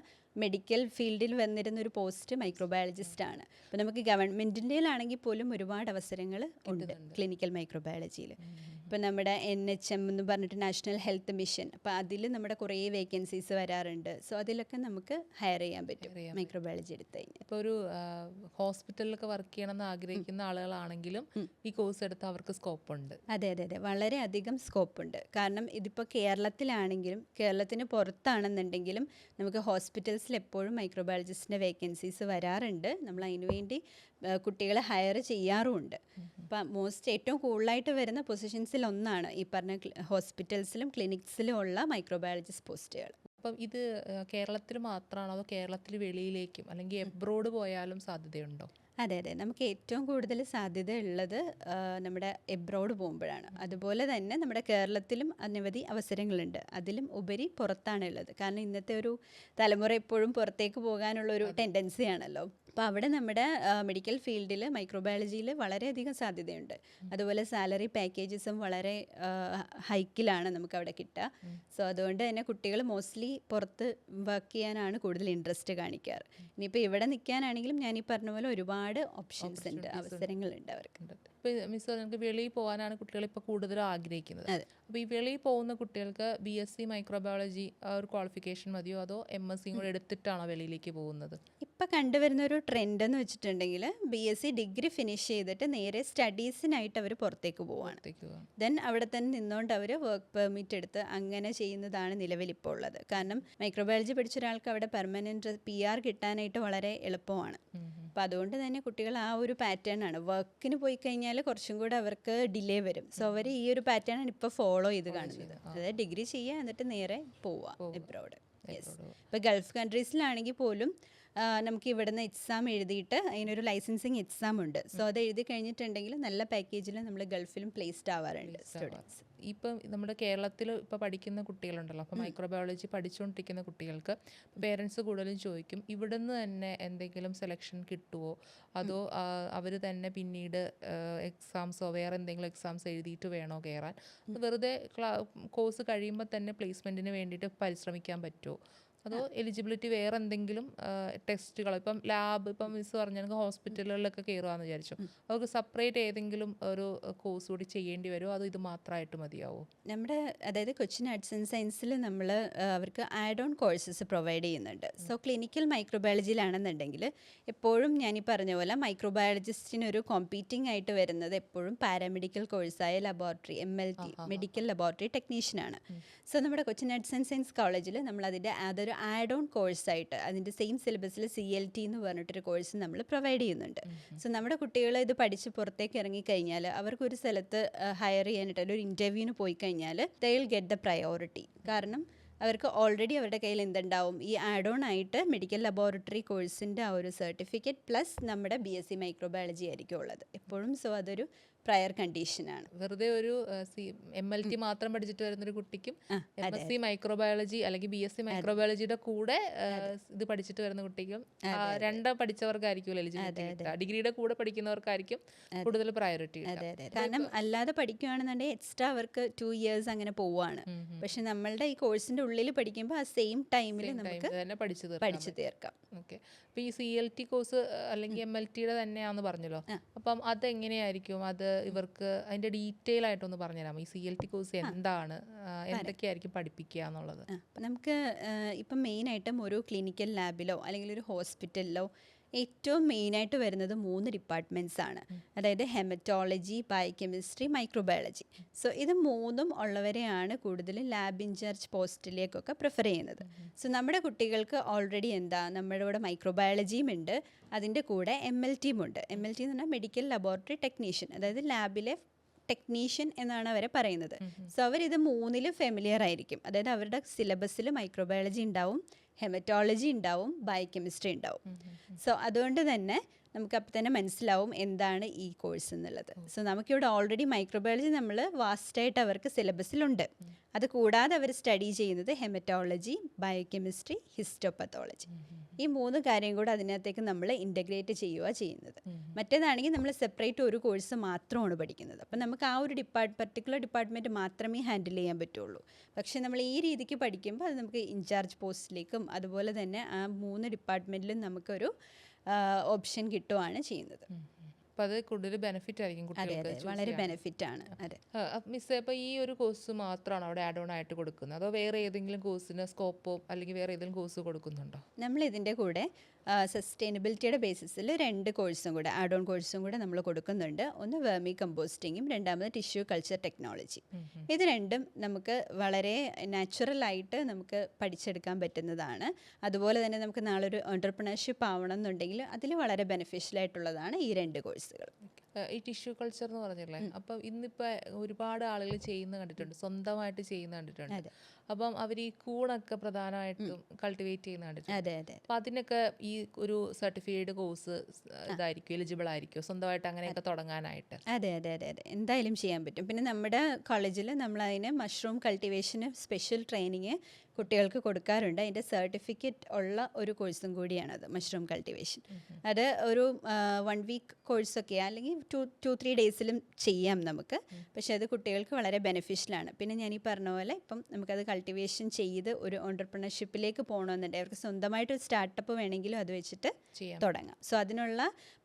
മെഡിക്കൽ ഫീൽഡിൽ വന്നിരുന്ന ഒരു പോസ്റ്റ് മൈക്രോബയോളജിസ്റ്റ് ആണ്. അപ്പോൾ നമുക്ക് ഗവൺമെൻറ്റിൻ്റെയിലാണെങ്കിൽ പോലും ഒരുപാട് അവസരങ്ങൾ ഉണ്ട് ക്ലിനിക്കൽ മൈക്രോബയോളജിയിൽ. ഇപ്പം നമ്മുടെ NHM എന്ന് പറഞ്ഞിട്ട് നാഷണൽ ഹെൽത്ത് മിഷൻ, അപ്പോൾ അതിൽ നമ്മുടെ കുറേ വേക്കൻസീസ് വരാറുണ്ട്. സോ അതിലൊക്കെ നമുക്ക് ഹയർ ചെയ്യാൻ പറ്റും മൈക്രോബയോളജി എടുത്തു കഴിഞ്ഞാൽ. ഇപ്പോൾ ഒരു ഹോസ്പിറ്റലിലൊക്കെ വർക്ക് ചെയ്യണമെന്ന് ആഗ്രഹിക്കുന്ന ആളുകളാണെങ്കിലും ഈ കോഴ്സ് എടുത്ത് അവർക്ക് സ്കോപ്പ് ഉണ്ട്. അതെ അതെ അതെ, വളരെയധികം സ്കോപ്പ് ഉണ്ട്. കാരണം ഇതിപ്പോൾ കേരളത്തിലാണെങ്കിലും കേരളത്തിന് പുറത്താണെന്നുണ്ടെങ്കിലും നമുക്ക് ഹോസ്പിറ്റൽസിൽ എപ്പോഴും മൈക്രോബയോളജിസ്റ്റിൻ്റെ വേക്കൻസീസ് വരാറുണ്ട്. നമ്മൾ അതിനുവേണ്ടി കുട്ടികളെ ഹയർ ചെയ്യാറുമുണ്ട്. അപ്പം ഏറ്റവും കൂടുതലായിട്ട് വരുന്ന പൊസിഷൻസിൽ ഒന്നാണ് ഈ പറഞ്ഞ ഹോസ്പിറ്റൽസിലും ക്ലിനിക്സിലും ഉള്ള മൈക്രോബയോളജിസ്റ്റ് പോസ്റ്റുകൾ. അപ്പം ഇത് കേരളത്തിൽ മാത്രമാണോ അതോ കേരളത്തിൽ വെളിയിലേക്കും അല്ലെങ്കിൽ എബ്രോഡ് പോയാലും സാധ്യതയുണ്ടോ? അതെ അതെ, നമുക്ക് ഏറ്റവും കൂടുതൽ സാധ്യത ഉള്ളത് നമ്മുടെ എബ്രോഡ് പോകുമ്പോഴാണ്. അതുപോലെ തന്നെ നമ്മുടെ കേരളത്തിലും അനവധി അവസരങ്ങളുണ്ട്. അതിലും ഉപരി പുറത്താണ് ഉള്ളത്. കാരണം ഇന്നത്തെ ഒരു തലമുറ എപ്പോഴും പുറത്തേക്ക് പോകാനുള്ള ഒരു ടെൻഡൻസി ആണല്ലോ. അപ്പോൾ അവിടെ നമ്മുടെ മെഡിക്കൽ ഫീൽഡിൽ മൈക്രോബയോളജിയിൽ വളരെയധികം സാധ്യതയുണ്ട്. അതുപോലെ സാലറി പാക്കേജസും വളരെ ഹൈക്കിലാണ് നമുക്ക് അവിടെ കിട്ടുക. സോ അതുകൊണ്ട് തന്നെ കുട്ടികൾ മോസ്റ്റ്ലി പുറത്ത് വർക്ക് ചെയ്യാനാണ് കൂടുതൽ ഇൻട്രസ്റ്റ് കാണിക്കാറ്. ഇനിയിപ്പോൾ ഇവിടെ നിൽക്കാനാണെങ്കിലും ഞാൻ ഈ പറഞ്ഞ പോലെ ഒരുപാട് ഓപ്ഷൻസ് ഉണ്ട്, അവസരങ്ങളുണ്ട് അവർക്ക്. ഇപ്പോൾ മിസ് നമുക്ക് വെളിയിൽ പോകാനാണ് കുട്ടികൾ ഇപ്പോൾ കൂടുതലും ആഗ്രഹിക്കുന്നത്. അപ്പോൾ ഈ വെളിയിൽ പോകുന്ന കുട്ടികൾക്ക് BSc മൈക്രോബയോളജി ഒരു ക്വാളിഫിക്കേഷൻ മതിയോ അതോ MSc കൂടെ എടുത്തിട്ടാണോ വെളിയിലേക്ക് പോകുന്നത്? ഇപ്പം കണ്ടുവരുന്ന ഒരു ട്രെൻഡ് എന്ന് വെച്ചിട്ടുണ്ടെങ്കിൽ BSc ഡിഗ്രി ഫിനിഷ് ചെയ്തിട്ട് നേരെ സ്റ്റഡീസിനായിട്ട് അവർ പുറത്തേക്ക് പോവാണ്. ദെൻ അവിടെ തന്നെ നിന്നുകൊണ്ട് അവർ വർക്ക് പെർമിറ്റ് എടുത്ത് അങ്ങനെ ചെയ്യുന്നതാണ് നിലവിലിപ്പോൾ ഉള്ളത്. കാരണം മൈക്രോബയോളജി പഠിച്ച ഒരാൾക്ക് അവിടെ പെർമനൻറ്റ് PR കിട്ടാനായിട്ട് വളരെ എളുപ്പമാണ്. അപ്പോൾ അതുകൊണ്ട് തന്നെ കുട്ടികൾ ആ ഒരു പാറ്റേൺ ആണ്. വർക്കിന് പോയി കഴിഞ്ഞാൽ കുറച്ചും കൂടെ അവർക്ക് ഡിലേ വരും. സോ അവർ ഈ ഒരു പാറ്റേൺ ആണ് ഇപ്പോൾ ഫോളോ ചെയ്ത് കാണുന്നത്. അതായത് ഡിഗ്രി ചെയ്യുക എന്നിട്ട് നേരെ പോവുക എബ്രോഡ്. യെസ്, ഇപ്പോൾ ഗൾഫ് കൺട്രീസിലാണെങ്കിൽ പോലും നമുക്ക് ഇവിടുന്ന് എക്സാം എഴുതിയിട്ട് അതിനൊരു ലൈസൻസിങ് എക്സാം ഉണ്ട്. സോ അത് എഴുതി കഴിഞ്ഞിട്ടുണ്ടെങ്കിൽ നല്ല പാക്കേജിൽ നമ്മൾ ഗൾഫിലും പ്ലേസ്ഡ് ആവാറുണ്ട് സ്റ്റുഡൻസ്. ഇപ്പം നമ്മുടെ കേരളത്തിൽ ഇപ്പോൾ പഠിക്കുന്ന കുട്ടികളുണ്ടല്ലോ, അപ്പോൾ മൈക്രോബയോളജി പഠിച്ചുകൊണ്ടിരിക്കുന്ന കുട്ടികൾക്ക് പേരൻസ് കൂടുതലും ചോദിക്കും ഇവിടുന്ന് തന്നെ എന്തെങ്കിലും സെലക്ഷൻ കിട്ടുമോ അതോ അവർ തന്നെ പിന്നീട് എക്സാംസോ വേറെ എന്തെങ്കിലും എക്സാംസ് എഴുതിയിട്ട് വേണോ കയറാൻ? വെറുതെ കോഴ്സ് കഴിയുമ്പോൾ തന്നെ പ്ലേസ്മെൻറ്റിന് വേണ്ടിയിട്ട് പരിശ്രമിക്കാൻ പറ്റുമോ അതോ എലിജിബിലിറ്റി വേറെ എന്തെങ്കിലും ടെസ്റ്റുകൾ ഇപ്പം ലാബ് ഇപ്പം മിസ് പറഞ്ഞാൽ ഹോസ്പിറ്റലുകളിലൊക്കെ കയറുകയെന്ന് വിചാരിച്ചു, അവർക്ക് സെപ്പറേറ്റ് ഏതെങ്കിലും ഒരു കോഴ്സ് കൂടി ചെയ്യേണ്ടി വരുമോ അതോ ഇത് മാത്രമായിട്ട് മതിയാവോ? നമ്മുടെ അതായത് കൊച്ചിൻ ആർട്സ് ആൻഡ് സയൻസിൽ നമ്മൾ അവർക്ക് ആഡ് ഓൺ കോഴ്സസ് പ്രൊവൈഡ് ചെയ്യുന്നുണ്ട്. സോ ക്ലിനിക്കൽ മൈക്രോബയോളജിയിലാണെന്നുണ്ടെങ്കിൽ എപ്പോഴും ഞാനീ പറഞ്ഞ പോലെ മൈക്രോബയോളജിസ്റ്റിനൊരു കോമ്പീറ്റിംഗ് ആയിട്ട് വരുന്നത് എപ്പോഴും പാരാമെഡിക്കൽ കോഴ്സായ ലബോറട്ടറി MLT മെഡിക്കൽ ലബോറട്ടറി ടെക്നീഷ്യനാണ്. സോ നമ്മുടെ കൊച്ചിൻ ആർട്സ് ആൻഡ് സയൻസ് കോളേജിൽ നമ്മൾ അതൊരു ആഡ് ഓൺ കോഴ്സായിട്ട് അതിൻ്റെ സെയിം സിലബസിൽ CLT എന്ന് പറഞ്ഞിട്ടൊരു കോഴ്സ് നമ്മൾ പ്രൊവൈഡ് ചെയ്യുന്നുണ്ട്. സോ നമ്മുടെ കുട്ടികൾ ഇത് പഠിച്ച് പുറത്തേക്ക് ഇറങ്ങിക്കഴിഞ്ഞാൽ അവർക്കൊരു സ്ഥലത്ത് ഹയർ ചെയ്യാനായിട്ട് ഒരു ഇൻ്റർവ്യൂവിന് പോയി കഴിഞ്ഞാൽ they will get the priority. കാരണം അവർക്ക് ഓൾറെഡി അവരുടെ കയ്യിൽ എന്തുണ്ടാവും, ഈ ആഡ് ഓൺ ആയിട്ട് മെഡിക്കൽ ലബോറട്ടറി കോഴ്സിൻ്റെ ആ ഒരു സർട്ടിഫിക്കറ്റ് പ്ലസ് നമ്മുടെ BSc മൈക്രോബയോളജി ആയിരിക്കും ഉള്ളത് എപ്പോഴും. സോ അതൊരു പ്രയർ കണ്ടീഷനാണ്. വെറുതെ ഒരു MLT മാത്രം പഠിച്ചിട്ട് വരുന്നൊരു കുട്ടിക്കും MSc മൈക്രോബയോളജി അല്ലെങ്കിൽ BSc മൈക്രോബയോളജിയുടെ കൂടെ ഇത് പഠിച്ചിട്ട് വരുന്ന കുട്ടിക്കും രണ്ടോ പഠിച്ചവർക്കായിരിക്കും എലിജിബിലിറ്റി കിട്ടുക. ഡിഗ്രിയുടെ കൂടെ പഠിക്കുന്നവർക്കായിരിക്കും കൂടുതൽ പ്രയോറിറ്റി. കാരണം അല്ലാതെ പഠിക്കുകയാണെന്നുണ്ടെങ്കിൽ എക്സ്ട്രാ അവർക്ക് 2 years അങ്ങനെ പോവുകയാണ്. പക്ഷെ നമ്മളുടെ ഈ കോഴ്സിന്റെ ഉള്ളിൽ പഠിക്കുമ്പോൾ ആ സെയിം ടൈമിൽ നമുക്ക് പഠിച്ചു തീർക്കാം. ഓക്കെ, അപ്പോൾ ഈ CLT കോഴ്സ് അല്ലെങ്കിൽ MLTയുടെ തന്നെയാണെന്ന് പറഞ്ഞല്ലോ, അപ്പം അതെങ്ങനെയായിരിക്കും? അത് ഇവർക്ക് അതിൻ്റെ ഡീറ്റെയിൽ ആയിട്ടൊന്ന് പറഞ്ഞുതരാമോ? ഈ CLT കോഴ്സ് എന്താണ്, എന്തൊക്കെയായിരിക്കും പഠിപ്പിക്കുക എന്നുള്ളത്? അപ്പം നമുക്ക് ഇപ്പം മെയിനായിട്ടും ഒരു ക്ലിനിക്കൽ ലാബിലോ അല്ലെങ്കിൽ ഒരു ഹോസ്പിറ്റലിലോ ഏറ്റവും മെയിനായിട്ട് വരുന്നത് 3 ഡിപ്പാർട്ട്മെൻറ്റ്സ് ആണ്. അതായത് ഹെമറ്റോളജി, ബയോകെമിസ്ട്രി, മൈക്രോബയോളജി. സോ ഇത് 3ഉം ഉള്ളവരെയാണ് കൂടുതലും ലാബ് ഇൻചാർജ് പോസ്റ്റിലേക്കൊക്കെ പ്രിഫർ ചെയ്യുന്നത്. സോ നമ്മുടെ കുട്ടികൾക്ക് ഓൾറെഡി നമ്മുടെ ഇവിടെ മൈക്രോബയോളജിയും ഉണ്ട്, അതിൻ്റെ കൂടെ MLT ഉണ്ട്. MLT എന്ന് പറഞ്ഞാൽ മെഡിക്കൽ ലബോറട്ടറി ടെക്നീഷ്യൻ, അതായത് ലാബിലെ ടെക്നീഷ്യൻ എന്നാണ് അവരെ പറയുന്നത്. സോ അവരിത് 3ലും ഫെമിലിയർ ആയിരിക്കും. അതായത് അവരുടെ സിലബസിൽ മൈക്രോബയോളജി ഉണ്ടാവും, ഹെമറ്റോളജി ഉണ്ടാവും, ബയോകെമിസ്ട്രി ഉണ്ടാവും. സോ അതുകൊണ്ട് തന്നെ നമുക്ക് അപ്പം തന്നെ മനസ്സിലാവും എന്താണ് ഈ കോഴ്സ് എന്നുള്ളത്. സോ നമുക്കിവിടെ ഓൾറെഡി മൈക്രോബയോളജി നമ്മൾ വാസ്റ്റായിട്ട് അവർക്ക് സിലബസിലുണ്ട്. അത് കൂടാതെ അവർ സ്റ്റഡി ചെയ്യുന്നത് ഹെമറ്റോളജി, ബയോകെമിസ്ട്രി, ഹിസ്റ്റോപത്തോളജി. ഈ 3 കാര്യം കൂടെ അതിനകത്തേക്ക് നമ്മൾ ഇൻ്റഗ്രേറ്റ് ചെയ്യുക ചെയ്യുന്നത്. മറ്റേതാണെങ്കിൽ നമ്മൾ സെപ്പറേറ്റ് ഒരു കോഴ്സ് മാത്രമാണ് പഠിക്കുന്നത്. അപ്പം നമുക്ക് ആ ഒരു പർട്ടിക്കുലർ ഡിപ്പാർട്ട്മെൻറ്റ് മാത്രമേ ഹാൻഡിൽ ചെയ്യാൻ പറ്റുള്ളൂ. പക്ഷേ നമ്മൾ ഈ രീതിക്ക് പഠിക്കുമ്പോൾ അത് നമുക്ക് ഇൻചാർജ് പോസ്റ്റിലേക്കും അതുപോലെ തന്നെ ആ 3 ഡിപ്പാർട്ട്മെൻറ്റിലും നമുക്കൊരു ഓപ്ഷൻ കിട്ടുകയാണ് ചെയ്യുന്നത്. അപ്പോൾ അത് കൂടുതൽ ബെനിഫിറ്റ് ആയിരിക്കും അതെ കുട്ടികൾക്ക് അതെ, വളരെ ബെനിഫിറ്റ് ആണ്. അതെ. മിസ്സേ, അപ്പോൾ ഈ ഒരു കോഴ്സ് മാത്രമാണോ അവിടെ ആഡ് ഓൺ ആയിട്ട് കൊടുക്കുന്നത്, അതോ വേറെ ഏതെങ്കിലും കോഴ്സിന് സ്കോപ്പോ അല്ലെങ്കിൽ വേറെ ഏതെങ്കിലും കോഴ്സ് കൊടുക്കുന്നുണ്ടോ? നമ്മൾ ഇതിൻ്റെ കൂടെ സസ്റ്റൈനബിലിറ്റിയുടെ ബേസിസിൽ 2 കോഴ്സും കൂടെ ആഡ് ഓൺ കോഴ്സും കൂടെ നമ്മൾ കൊടുക്കുന്നുണ്ട്. ഒന്ന് വെർമി കമ്പോസ്റ്റിങ്ങും, രണ്ടാമത് ടിഷ്യൂ കൾച്ചർ ടെക്നോളജി. ഇത് രണ്ടും നമുക്ക് വളരെ നാച്ചുറലായിട്ട് നമുക്ക് പഠിച്ചെടുക്കാൻ പറ്റുന്നതാണ്. അതുപോലെ തന്നെ നമുക്ക് നാളെ ഒരു എൻ്റർപ്രണർഷിപ്പ് ആവണം എന്നുണ്ടെങ്കിൽ അതിൽ വളരെ ബെനിഫിഷ്യൽ ആയിട്ടുള്ളതാണ് ഈ 2 കോഴ്സുകൾ. ഈ ടിഷ്യൂ കൾച്ചർ എന്ന് പറഞ്ഞില്ലേ, അപ്പം ഇന്നിപ്പോൾ ഒരുപാട് ആളുകൾ ചെയ്യുന്ന കണ്ടിട്ടുണ്ട്, സ്വന്തമായിട്ട് ചെയ്യുന്ന കണ്ടിട്ടുണ്ട്. അപ്പം അവർ ഈ കൂണൊക്കെ പ്രധാനമായിട്ടും കൾട്ടിവേറ്റ് ചെയ്യുന്ന കണ്ടിട്ടുണ്ട്. അതെ അതെ. അപ്പം അതിനൊക്കെ ഈ ഒരു സർട്ടിഫൈഡ് കോഴ്സ് ഇതായിരിക്കും, എലിജിബിൾ ആയിരിക്കും സ്വന്തമായിട്ട് അങ്ങനെയൊക്കെ തുടങ്ങാനായിട്ട്? അതെ അതെ അതെ അതെ, എന്തായാലും ചെയ്യാൻ പറ്റും. പിന്നെ നമ്മുടെ കോളേജിൽ നമ്മൾ അതിന് മഷ്റൂം കൾട്ടിവേഷന് സ്പെഷ്യൽ ട്രെയിനിങ് കുട്ടികൾക്ക് കൊടുക്കാറുണ്ട്. അതിൻ്റെ സർട്ടിഫിക്കറ്റ് ഉള്ള ഒരു കോഴ്സും കൂടിയാണത്, മഷ്റൂം കൾട്ടിവേഷൻ. അത് ഒരു 1 വീക്ക് കോഴ്സൊക്കെ അല്ലെങ്കിൽ 2-3 ഡേയ്സിലും ചെയ്യാം നമുക്ക്. പക്ഷേ അത് കുട്ടികൾക്ക് വളരെ ബെനിഫിഷ്യലാണ്. പിന്നെ ഞാൻ ഈ പറഞ്ഞ പോലെ ഇപ്പം നമുക്കത് കൾട്ടിവേഷൻ ചെയ്ത് ഒരു ഓണ്ടർപ്രണർഷിപ്പിലേക്ക് പോകണമെന്നുണ്ടെങ്കിൽ അവർക്ക് സ്വന്തമായിട്ട് ഒരു സ്റ്റാർട്ടപ്പ് വേണമെങ്കിലും അത് വെച്ചിട്ട് തുടങ്ങാം. സോ അതിനുള്ള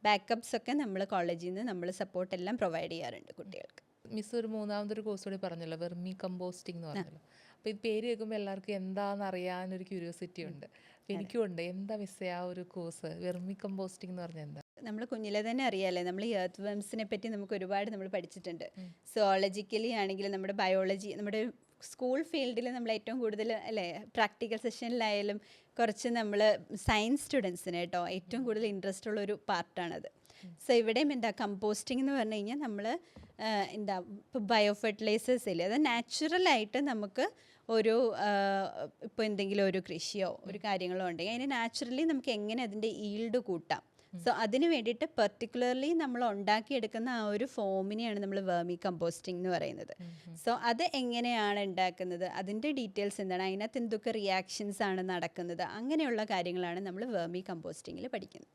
ബാക്കപ്സ് ഒക്കെ നമ്മൾ കോളേജിൽ നിന്ന് നമ്മൾ സപ്പോർട്ടെല്ലാം പ്രൊവൈഡ് ചെയ്യാറുണ്ട് കുട്ടികൾക്ക്. മിസ് ഒരു 3ാമതൊരു കോഴ്സ് കൂടി പറഞ്ഞല്ലോ, വെർമി കമ്പോസ്റ്റിംഗ് എന്ന് പറഞ്ഞല്ലോ. അപ്പോൾ ഇത് പേര് കേൾക്കുമ്പോൾ എല്ലാവർക്കും എന്താണെന്ന് അറിയാനൊരു ക്യൂരിയോസിറ്റി ഉണ്ട്. എനിക്കും ഉണ്ട്. എന്താ മിസ്സേ ആ ഒരു കോഴ്സ് വെർമി കമ്പോസ്റ്റിംഗ് എന്ന് പറഞ്ഞാൽ എന്താ? നമ്മൾ കുഞ്ഞിലെ തന്നെ അറിയാമല്ലേ, നമ്മൾ ഈ എർത്ത് വേംസിനെ പറ്റി നമുക്ക് ഒരുപാട് നമ്മൾ പഠിച്ചിട്ടുണ്ട്. സുവോളജിക്കലി ആണെങ്കിലും നമ്മുടെ ബയോളജി, നമ്മുടെ സ്കൂൾ ഫീൽഡിൽ നമ്മൾ ഏറ്റവും കൂടുതൽ അല്ലേ പ്രാക്ടിക്കൽ സെഷനിലായാലും കുറച്ച് നമ്മൾ സയൻസ് സ്റ്റുഡൻസിന് കേട്ടോ ഏറ്റവും കൂടുതൽ ഇൻട്രസ്റ്റ് ഉള്ളൊരു പാർട്ടാണത്. സോ ഇവിടെയും കമ്പോസ്റ്റിംഗ് എന്ന് പറഞ്ഞു കഴിഞ്ഞാൽ നമ്മൾ ഇപ്പോൾ ബയോ ഫെർട്ടിലൈസേഴ്സ് ഇല്ലേ, അത് നാച്ചുറലായിട്ട് നമുക്ക് ഒരു ഇപ്പോൾ എന്തെങ്കിലും ഒരു കൃഷിയോ ഒരു കാര്യങ്ങളോ ഉണ്ടെങ്കിൽ അതിന് നാച്ചുറലി നമുക്ക് എങ്ങനെ അതിൻ്റെ ഈൽഡ് കൂട്ടാം. സോ അതിന് വേണ്ടിയിട്ട് പെർട്ടിക്കുലർലി നമ്മൾ ഉണ്ടാക്കിയെടുക്കുന്ന ആ ഒരു ഫോമിനെയാണ് നമ്മൾ വെർമി കമ്പോസ്റ്റിംഗ് എന്ന് പറയുന്നത്. സോ അത് എങ്ങനെയാണ് ഉണ്ടാക്കുന്നത്, അതിൻ്റെ ഡീറ്റെയിൽസ് എന്താണ്, അതിനകത്ത് എന്തൊക്കെ റിയാക്ഷൻസ് ആണ് നടക്കുന്നത്, അങ്ങനെയുള്ള കാര്യങ്ങളാണ് നമ്മൾ വെർമി കമ്പോസ്റ്റിങ്ങിൽ പഠിക്കുന്നത്.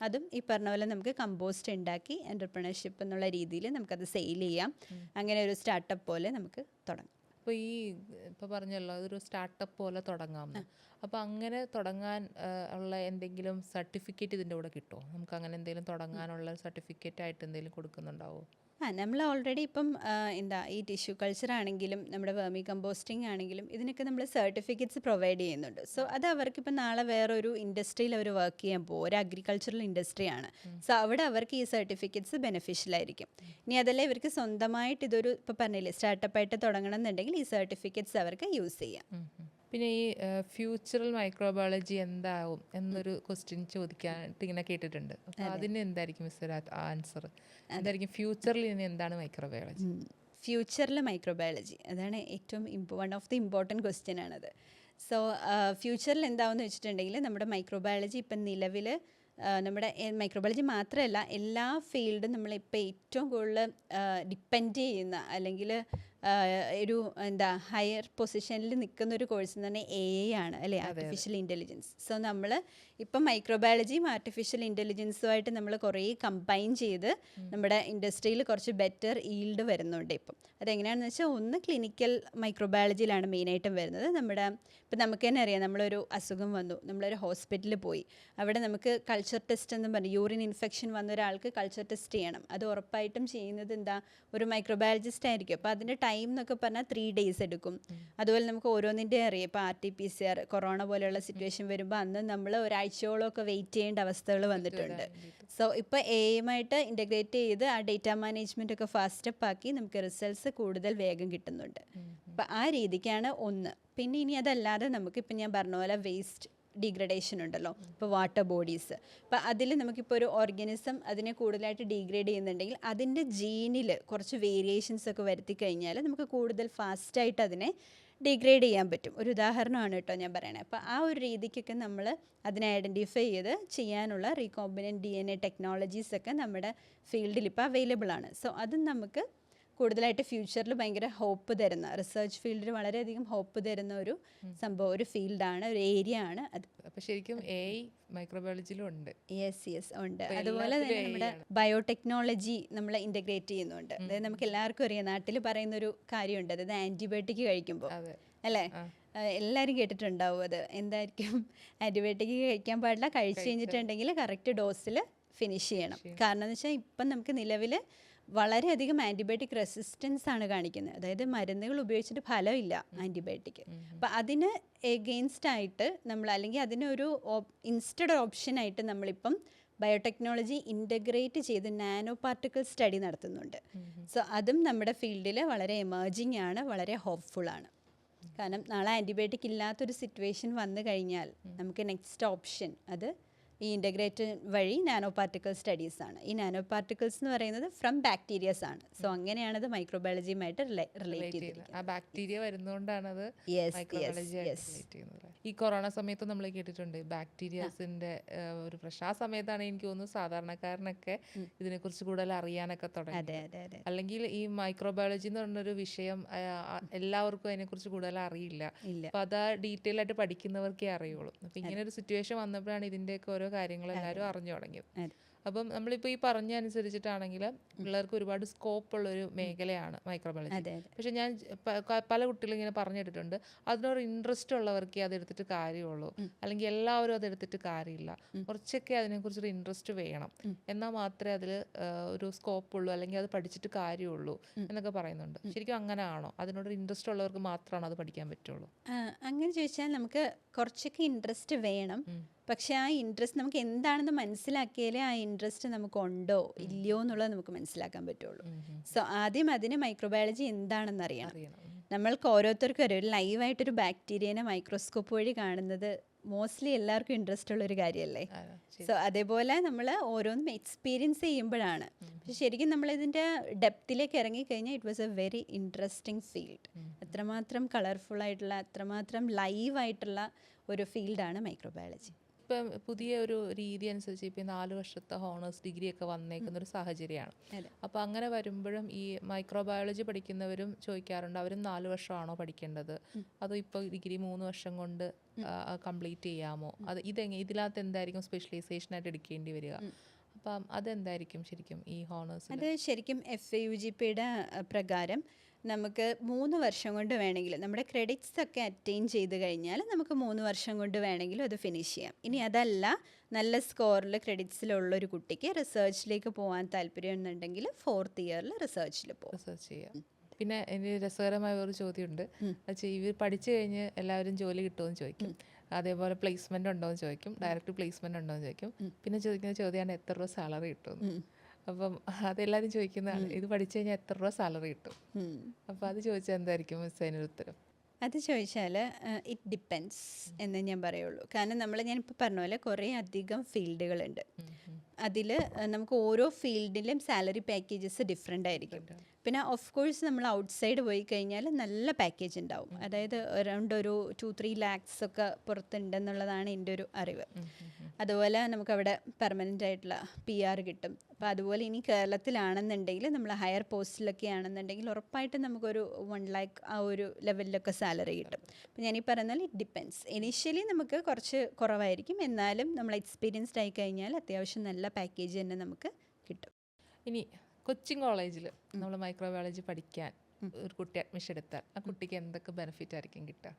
അതും ഈ പറഞ്ഞ പോലെ നമുക്ക് കമ്പോസ്റ്റ് ഉണ്ടാക്കി എൻ്റർപ്രണർഷിപ്പ് എന്നുള്ള രീതിയിൽ നമുക്കത് സെയിൽ ചെയ്യാം. അങ്ങനെ ഒരു സ്റ്റാർട്ടപ്പ് പോലെ നമുക്ക് തുടങ്ങാം. അപ്പോൾ ഈ ഇപ്പോൾ പറഞ്ഞല്ലോ അതൊരു സ്റ്റാർട്ടപ്പ് പോലെ തുടങ്ങാമെന്ന്. അപ്പോൾ അങ്ങനെ തുടങ്ങാൻ ഉള്ള എന്തെങ്കിലും സർട്ടിഫിക്കറ്റ് ഇതിൻ്റെ കൂടെ കിട്ടുമോ? നമുക്ക് അങ്ങനെ എന്തെങ്കിലും തുടങ്ങാനുള്ള സർട്ടിഫിക്കറ്റ് ആയിട്ട് എന്തെങ്കിലും കൊടുക്കുന്നുണ്ടാവോ? നമ്മൾ ഓൾറെഡി ഇപ്പം ഈ ടിഷ്യൂ കൾച്ചർ ആണെങ്കിലും നമ്മുടെ വെർമി കമ്പോസ്റ്റിംഗ് ആണെങ്കിലും ഇതിനൊക്കെ നമ്മൾ സർട്ടിഫിക്കറ്റ്സ് പ്രൊവൈഡ് ചെയ്യുന്നുണ്ട്. സോ അത് അവർക്കിപ്പോൾ നാളെ വേറൊരു ഇൻഡസ്ട്രിയിൽ അവർ വർക്ക് ചെയ്യാൻ പോകും, ഒരു അഗ്രികൾച്ചറൽ ഇൻഡസ്ട്രിയാണ്. സോ അവിടെ അവർക്ക് ഈ സർട്ടിഫിക്കറ്റ്സ് ബെനിഫിഷ്യൽ ആയിരിക്കും. ഇനി അതല്ല ഇവർക്ക് സ്വന്തമായിട്ട് ഇതൊരു ഇപ്പോൾ പറഞ്ഞില്ലേ സ്റ്റാർട്ടപ്പായിട്ട് തുടങ്ങണം എന്നുണ്ടെങ്കിൽ ഈ സർട്ടിഫിക്കറ്റ്സ് അവർക്ക് യൂസ് ചെയ്യാം. പിന്നെ ഈ ഫ്യൂച്ചറൽ മൈക്രോബയോളജി എന്താവും എന്നൊരു ക്വസ്റ്റ്യൻ ചോദിക്കാനായിട്ട് ഇങ്ങനെ കേട്ടിട്ടുണ്ട്. അപ്പോൾ അതിന് എന്തായിരിക്കും മിസ്റ്റർ ആൻസർ? എന്തായിരിക്കും ഫ്യൂച്ചറിൽ ഇനി എന്താണ് മൈക്രോബയോളജി? ഫ്യൂച്ചറിൽ മൈക്രോബയോളജി അതാണ് ഏറ്റവും one of the important question ആണത്. സോ ഫ്യൂച്ചറിൽ എന്താവെന്ന് വെച്ചിട്ടുണ്ടെങ്കിൽ നമ്മുടെ മൈക്രോബയോളജി ഇപ്പം നിലവിൽ നമ്മുടെ മൈക്രോബയോളജി മാത്രമല്ല എല്ലാ ഫീൽഡും നമ്മളിപ്പോൾ ഏറ്റവും കൂടുതൽ ഡിപ്പെൻഡ് ചെയ്യുന്ന അല്ലെങ്കിൽ ഒരു ഹയർ പൊസിഷനിൽ നിൽക്കുന്ന ഒരു കോഴ്സ് എന്ന് പറഞ്ഞാൽ AI ആണ് അല്ലേ, ആർട്ടിഫിഷ്യൽ ഇൻ്റലിജൻസ്. സോ നമ്മൾ ഇപ്പം മൈക്രോബയോളജിയും ആർട്ടിഫിഷ്യൽ ഇൻ്റലിജൻസുമായിട്ട് നമ്മൾ കുറേ കമ്പൈൻ ചെയ്ത് നമ്മുടെ ഇൻഡസ്ട്രിയിൽ കുറച്ച് ബെറ്റർ ഈൽഡ് വരുന്നുണ്ട് ഇപ്പം. അതെങ്ങനെയാണെന്ന് വെച്ചാൽ ഒന്ന് ക്ലിനിക്കൽ മൈക്രോബയോളജിയിലാണ് മെയിനായിട്ടും വരുന്നത്. നമ്മുടെ ഇപ്പം നമുക്ക് തന്നെ അറിയാം, നമ്മളൊരു അസുഖം വന്നു, നമ്മളൊരു ഹോസ്പിറ്റലിൽ പോയി, അവിടെ നമുക്ക് കൾച്ചർ ടെസ്റ്റ് എന്ന് പറഞ്ഞ് യൂറിൻ ഇൻഫെക്ഷൻ വന്ന ഒരാൾക്ക് കൾച്ചർ ടെസ്റ്റ് ചെയ്യണം. അത് ഉറപ്പായിട്ടും ചെയ്യുന്നത് ഒരു മൈക്രോബയോളജിസ്റ്റ് ആയിരിക്കും. അപ്പോൾ അതിൻ്റെ ടൈം എന്നൊക്കെ പറഞ്ഞാൽ 3 days എടുക്കും. അതുപോലെ നമുക്ക് ഓരോന്നിൻ്റെ അറിയാം, ഇപ്പോൾ RT-PCR കൊറോണ പോലെയുള്ള സിറ്റുവേഷൻ വരുമ്പോൾ അന്ന് നമ്മൾ ഒരാഴ്ചയോളമൊക്കെ വെയിറ്റ് ചെയ്യേണ്ട അവസ്ഥകൾ വന്നിട്ടുണ്ട്. സോ ഇപ്പോൾ AI-യുമായിട്ട് ഇൻ്റഗ്രേറ്റ് ചെയ്ത് ആ ഡേറ്റ മാനേജ്മെൻ്റ് ഒക്കെ ഫാസ്റ്റ് അപ്പ് ആക്കി നമുക്ക് റിസൾട്ട്സ് കൂടുതൽ വേഗം കിട്ടുന്നുണ്ട്. അപ്പം ആ രീതിക്കാണ് ഒന്ന്. പിന്നെ ഇനി അതല്ലാതെ നമുക്ക് ഇപ്പം ഞാൻ പറഞ്ഞ പോലെ വേസ്റ്റ് ഡീഗ്രഡേഷൻ ഉണ്ടല്ലോ, ഇപ്പോൾ വാട്ടർ ബോഡീസ്. അപ്പോൾ അതിൽ നമുക്കിപ്പോൾ ഒരു ഓർഗാനിസം അതിനെ കൂടുതലായിട്ട് ഡീഗ്രേഡ് ചെയ്യുന്നുണ്ടെങ്കിൽ അതിൻ്റെ ജീനിൽ കുറച്ച് വേരിയേഷൻസ് ഒക്കെ വരുത്തി കഴിഞ്ഞാൽ നമുക്ക് കൂടുതൽ ഫാസ്റ്റായിട്ട് അതിനെ ഡിഗ്രേഡ് ചെയ്യാൻ പറ്റും. ഒരു ഉദാഹരണമാണ് കേട്ടോ ഞാൻ പറയണത്. അപ്പോൾ ആ ഒരു രീതിക്കൊക്കെ നമ്മൾ അതിനെ ഐഡൻറ്റിഫൈ ചെയ്ത് ചെയ്യാനുള്ള റീകോമ്പിനൻറ്റ് DNA ടെക്നോളജീസൊക്കെ നമ്മുടെ ഫീൽഡിൽ ഇപ്പോൾ അവൈലബിൾ ആണ്. സോ അതും നമുക്ക് കൂടുതലായിട്ട് ഫ്യൂച്ചറിൽ ഭയങ്കര ഹോപ്പ് തരുന്ന, റിസർച്ച് ഫീൽഡിൽ വളരെയധികം ഹോപ്പ് തരുന്ന ഒരു സംഭവം, ഒരു ഫീൽഡാണ്, ഒരു ഏരിയ ആണ് അത്. അപ്പോൾ ശരിക്കും AI മൈക്രോബയോളജിയിലും ഉണ്ട്. യെസ് ഉണ്ട്. അതുപോലെ തന്നെ നമ്മുടെ ബയോടെക്നോളജി നമ്മൾ ഇൻ്റഗ്രേറ്റ് ചെയ്യുന്നുണ്ട്. അതായത് നമുക്ക് എല്ലാവർക്കും അറിയാം, നാട്ടിൽ പറയുന്നൊരു കാര്യമുണ്ട്, അതായത് ആൻറ്റിബയോട്ടിക് കഴിക്കുമ്പോൾ അല്ലേ, എല്ലാവരും കേട്ടിട്ടുണ്ടാവും. അത് എന്തായിരിക്കും, ആൻറ്റിബയോട്ടിക് കഴിക്കാൻ പാടില്ല, കഴിച്ചു കഴിഞ്ഞിട്ടുണ്ടെങ്കിൽ കറക്റ്റ് ഡോസിൽ ഫിനിഷ് ചെയ്യണം. കാരണം എന്ന് വെച്ചാൽ ഇപ്പം നമുക്ക് നിലവിൽ വളരെയധികം ആൻറ്റിബയോട്ടിക് റെസിസ്റ്റൻസ് ആണ് കാണിക്കുന്നത്. അതായത് മരുന്നുകൾ ഉപയോഗിച്ചിട്ട് ഫലമില്ല ആൻറ്റിബയോട്ടിക്. അപ്പം അതിന് എഗെയിൻസ്റ്റ് ആയിട്ട് നമ്മൾ, അല്ലെങ്കിൽ അതിനൊരു ഇൻസ്റ്റഡ് ഓപ്ഷനായിട്ട് നമ്മളിപ്പം ബയോടെക്നോളജി ഇൻ്റഗ്രേറ്റ് ചെയ്ത് നാനോ പാർട്ടിക്കിൾ സ്റ്റഡി നടത്തുന്നുണ്ട്. സോ അതും നമ്മുടെ ഫീൽഡിൽ വളരെ എമേർജിങ് ആണ്, വളരെ ഹോപ്പ്ഫുള്ളാണ്. കാരണം നാളെ ആൻറ്റിബയോട്ടിക് ഇല്ലാത്തൊരു സിറ്റുവേഷൻ വന്നു കഴിഞ്ഞാൽ നമുക്ക് നെക്സ്റ്റ് ഓപ്ഷൻ അത് ഈ ഇൻ്റഗ്രേറ്റ് വഴി നാനോ പാർട്ടിക്കിൾ സ്റ്റഡീസ് ആണ്. ഈ നാനോ പാർട്ടിക്കിൾസ് എന്ന് പറയുന്നത് ഫ്രം ബാക്ടീരിയസ് ആണ്. സോ അങ്ങനെയാണ് അത് മൈക്രോബയോളജിയുമായിട്ട് റിലേറ്റ് ചെയ്തിരിക്കുന്നത്. ആ ബാക്ടീരിയ വരുന്നതുകൊണ്ടാണ് അത് മൈക്രോബയോളജി റിലേറ്റ് ചെയ്യുന്നത്. ഈ കൊറോണ സമയത്ത് നമ്മൾ കേട്ടിട്ടുണ്ട് ബാക്ടീരിയസിന്റെ ഒരു പ്രശ്നം. ആ സമയത്താണ് എനിക്ക് തോന്നുന്നു സാധാരണക്കാരനൊക്കെ ഇതിനെക്കുറിച്ച് കൂടുതൽ അറിയാനൊക്കെ തുടങ്ങി. അല്ലെങ്കിൽ ഈ മൈക്രോബയോളജി എന്ന് പറഞ്ഞൊരു വിഷയം എല്ലാവർക്കും അതിനെക്കുറിച്ച് കൂടുതൽ അറിയില്ല. അപ്പൊ അത് ഡീറ്റെയിൽ ആയിട്ട് പഠിക്കുന്നവർക്കേ അറിയുള്ളൂ. അപ്പൊ ഇങ്ങനെ ഒരു സിറ്റുവേഷൻ വന്നപ്പോഴാണ് ഇതിന്റെയൊക്കെ ഓരോ കാര്യങ്ങൾ എല്ലാവരും അറിഞ്ഞു തുടങ്ങിയത്. അപ്പം നമ്മളിപ്പോൾ ഈ പറഞ്ഞ അനുസരിച്ചിട്ടാണെങ്കിൽ പിള്ളേർക്ക് ഒരുപാട് സ്കോപ്പ് ഉള്ളൊരു മേഖലയാണ് മൈക്രോബയോളജി. പക്ഷെ ഞാൻ പല കുട്ടികളും ഇങ്ങനെ പറഞ്ഞിട്ടുണ്ട്, അതിനൊരു ഇൻട്രസ്റ്റ് ഉള്ളവർക്കേ അതെടുത്തിട്ട് കാര്യമുള്ളൂ, അല്ലെങ്കിൽ എല്ലാവരും അതെടുത്തിട്ട് കാര്യമില്ല, കുറച്ചൊക്കെ അതിനെക്കുറിച്ചൊരു ഇൻട്രസ്റ്റ് വേണം, എന്നാൽ മാത്രമേ അതിൽ ഒരു സ്കോപ്പ് ഉള്ളൂ, അല്ലെങ്കിൽ അത് പഠിച്ചിട്ട് കാര്യമുള്ളൂ എന്നൊക്കെ പറയുന്നുണ്ട്. ശരിക്കും അങ്ങനെ ആണോ? അതിനോടൊരു ഇൻട്രസ്റ്റ് ഉള്ളവർക്ക് മാത്രമാണോ അത് പഠിക്കാൻ പറ്റുള്ളൂ? അങ്ങനെ ചോദിച്ചാൽ നമുക്ക് കുറച്ചൊക്കെ ഇൻട്രസ്റ്റ് വേണം. പക്ഷെ ആ ഇൻട്രസ്റ്റ് നമുക്ക് എന്താണെന്ന് മനസ്സിലാക്കിയാലേ ആ ഇൻട്രസ്റ്റ് നമുക്ക് ഉണ്ടോ ഇല്ലയോ എന്നുള്ളത് നമുക്ക് മനസ്സിലാക്കാൻ പറ്റുള്ളൂ. സോ ആദ്യം അതിന് മൈക്രോബയോളജി എന്താണെന്ന് അറിയണം. നമ്മൾക്ക് ഓരോരുത്തർക്കും അറിയാം, ഒരു ലൈവായിട്ടൊരു ബാക്ടീരിയനെ മൈക്രോസ്കോപ്പ് വഴി കാണുന്നത് മോസ്റ്റ്ലി എല്ലാവർക്കും ഇൻട്രസ്റ്റ് ഉള്ളൊരു കാര്യമല്ലേ. സോ അതേപോലെ നമ്മൾ ഓരോന്നും എക്സ്പീരിയൻസ് ചെയ്യുമ്പോഴാണ്. പക്ഷെ ശരിക്കും നമ്മളിതിൻ്റെ ഡെപ്തിലേക്ക് ഇറങ്ങിക്കഴിഞ്ഞാൽ it was A very interesting field. അത്രമാത്രം കളർഫുള്ളായിട്ടുള്ള, അത്രമാത്രം ലൈവായിട്ടുള്ള ഒരു ഫീൽഡാണ് മൈക്രോബയോളജി. ഇപ്പം പുതിയ ഒരു രീതി അനുസരിച്ച് ഇപ്പം 4 വർഷത്തെ ഹോണേഴ്സ് ഡിഗ്രി ഒക്കെ വന്നേക്കുന്ന ഒരു സാഹചര്യമാണ്. അപ്പോൾ അങ്ങനെ വരുമ്പോഴും ഈ മൈക്രോബയോളജി പഠിക്കുന്നവരും ചോദിക്കാറുണ്ട്, അവരും 4 വർഷമാണോ പഠിക്കേണ്ടത്, അതോ ഇപ്പോൾ ഡിഗ്രി 3 വർഷം കൊണ്ട് കംപ്ലീറ്റ് ചെയ്യാമോ, അത് ഇതിനകത്ത് എന്തായിരിക്കും സ്പെഷ്യലൈസേഷനായിട്ട് എടുക്കേണ്ടി വരിക? അപ്പം അതെന്തായിരിക്കും ശരിക്കും ഈ ഹോണേഴ്സ്? അത് ശരിക്കും FAUGPയുടെ പ്രകാരം നമുക്ക് 3 വർഷം കൊണ്ട് വേണമെങ്കിൽ നമ്മുടെ ക്രെഡിറ്റ്സ് ഒക്കെ അറ്റൈൻ ചെയ്ത് കഴിഞ്ഞാൽ നമുക്ക് 3 വർഷം കൊണ്ട് വേണമെങ്കിലും അത് ഫിനിഷ് ചെയ്യാം. ഇനി അതല്ല, നല്ല സ്കോറിൽ ക്രെഡിറ്റ്സിലുള്ളൊരു കുട്ടിക്ക് റിസർച്ചിലേക്ക് പോകാൻ താല്പര്യം എന്നുണ്ടെങ്കിൽ 4th ഇയറിൽ റിസർച്ചിൽ പോകും. റിസർച്ച് ചെയ്യാം. പിന്നെ എനിക്ക് രസകരമായ ഒരു ചോദ്യമുണ്ട്. ഇവർ പഠിച്ചു കഴിഞ്ഞ് എല്ലാവരും ജോലി കിട്ടുമെന്ന് ചോദിക്കും, അതേപോലെ പ്ലേസ്മെന്റ് ഉണ്ടോ എന്ന് ചോദിക്കും, ഡയറക്റ്റ് പ്ലേസ്മെന്റ് ഉണ്ടോ എന്ന് ചോദിക്കും, പിന്നെ ചോദിക്കുന്ന ചോദ്യമാണ് എത്ര രൂപ സാലറി കിട്ടുമെന്ന്. അപ്പം അതെല്ലാവരും ചോദിക്കുന്നതാണ്, ഇത് പഠിച്ചു കഴിഞ്ഞാൽ എത്ര രൂപ സാലറി കിട്ടും? അപ്പം അത് ചോദിച്ചാൽ എന്തായിരിക്കും മിസ് അതിനൊരു ഉത്തരം? അത് ചോദിച്ചാൽ ഇറ്റ് ഡിപ്പെൻസ് എന്ന് ഞാൻ പറയുള്ളൂ. കാരണം ഞാനിപ്പോൾ പറഞ്ഞ പോലെ കുറേ അധികം ഫീൽഡുകളുണ്ട്. അതിൽ നമുക്ക് ഓരോ ഫീൽഡിലും സാലറി പാക്കേജസ് ഡിഫറെൻ്റ് ആയിരിക്കും. പിന്നെ ഓഫ് കോഴ്സ് നമ്മൾ ഔട്ട്സൈഡ് പോയി കഴിഞ്ഞാൽ നല്ല പാക്കേജ് ഉണ്ടാവും. അതായത് അറൗണ്ട് ഒരു 2-3 lakhs ഒക്കെ പുറത്തുണ്ടെന്നുള്ളതാണ് എൻ്റെ ഒരു അറിവ്. അതുപോലെ നമുക്കവിടെ പെർമനൻ്റ് ആയിട്ടുള്ള PR കിട്ടും. അപ്പോൾ അതുപോലെ ഇനി കേരളത്തിലാണെന്നുണ്ടെങ്കിൽ നമ്മൾ ഹയർ പോസ്റ്റിലൊക്കെ ആണെന്നുണ്ടെങ്കിൽ ഉറപ്പായിട്ടും നമുക്കൊരു 1 lakh ആ ഒരു ലെവലിലൊക്കെ സാലറി കിട്ടും. അപ്പോൾ ഞാനീ പറയുന്നത് ഇറ്റ് ഡിപ്പെൻസ്. ഇനീഷ്യലി നമുക്ക് കുറച്ച് കുറവായിരിക്കും, എന്നാലും നമ്മൾ എക്സ്പീരിയൻസ്ഡ് ആയി കഴിഞ്ഞാൽ അത്യാവശ്യം നല്ല പാക്കേജ് തന്നെ നമുക്ക് കിട്ടും. ഇനി കൊച്ചിൻ കോളേജിൽ നമ്മൾ മൈക്രോബയോളജി പഠിക്കാൻ ഒരു കുട്ടി അഡ്മിഷൻ എടുത്താൽ ആ കുട്ടിക്ക് എന്തൊക്കെ ബെനിഫിറ്റ് ആയിരിക്കും കിട്ടുക?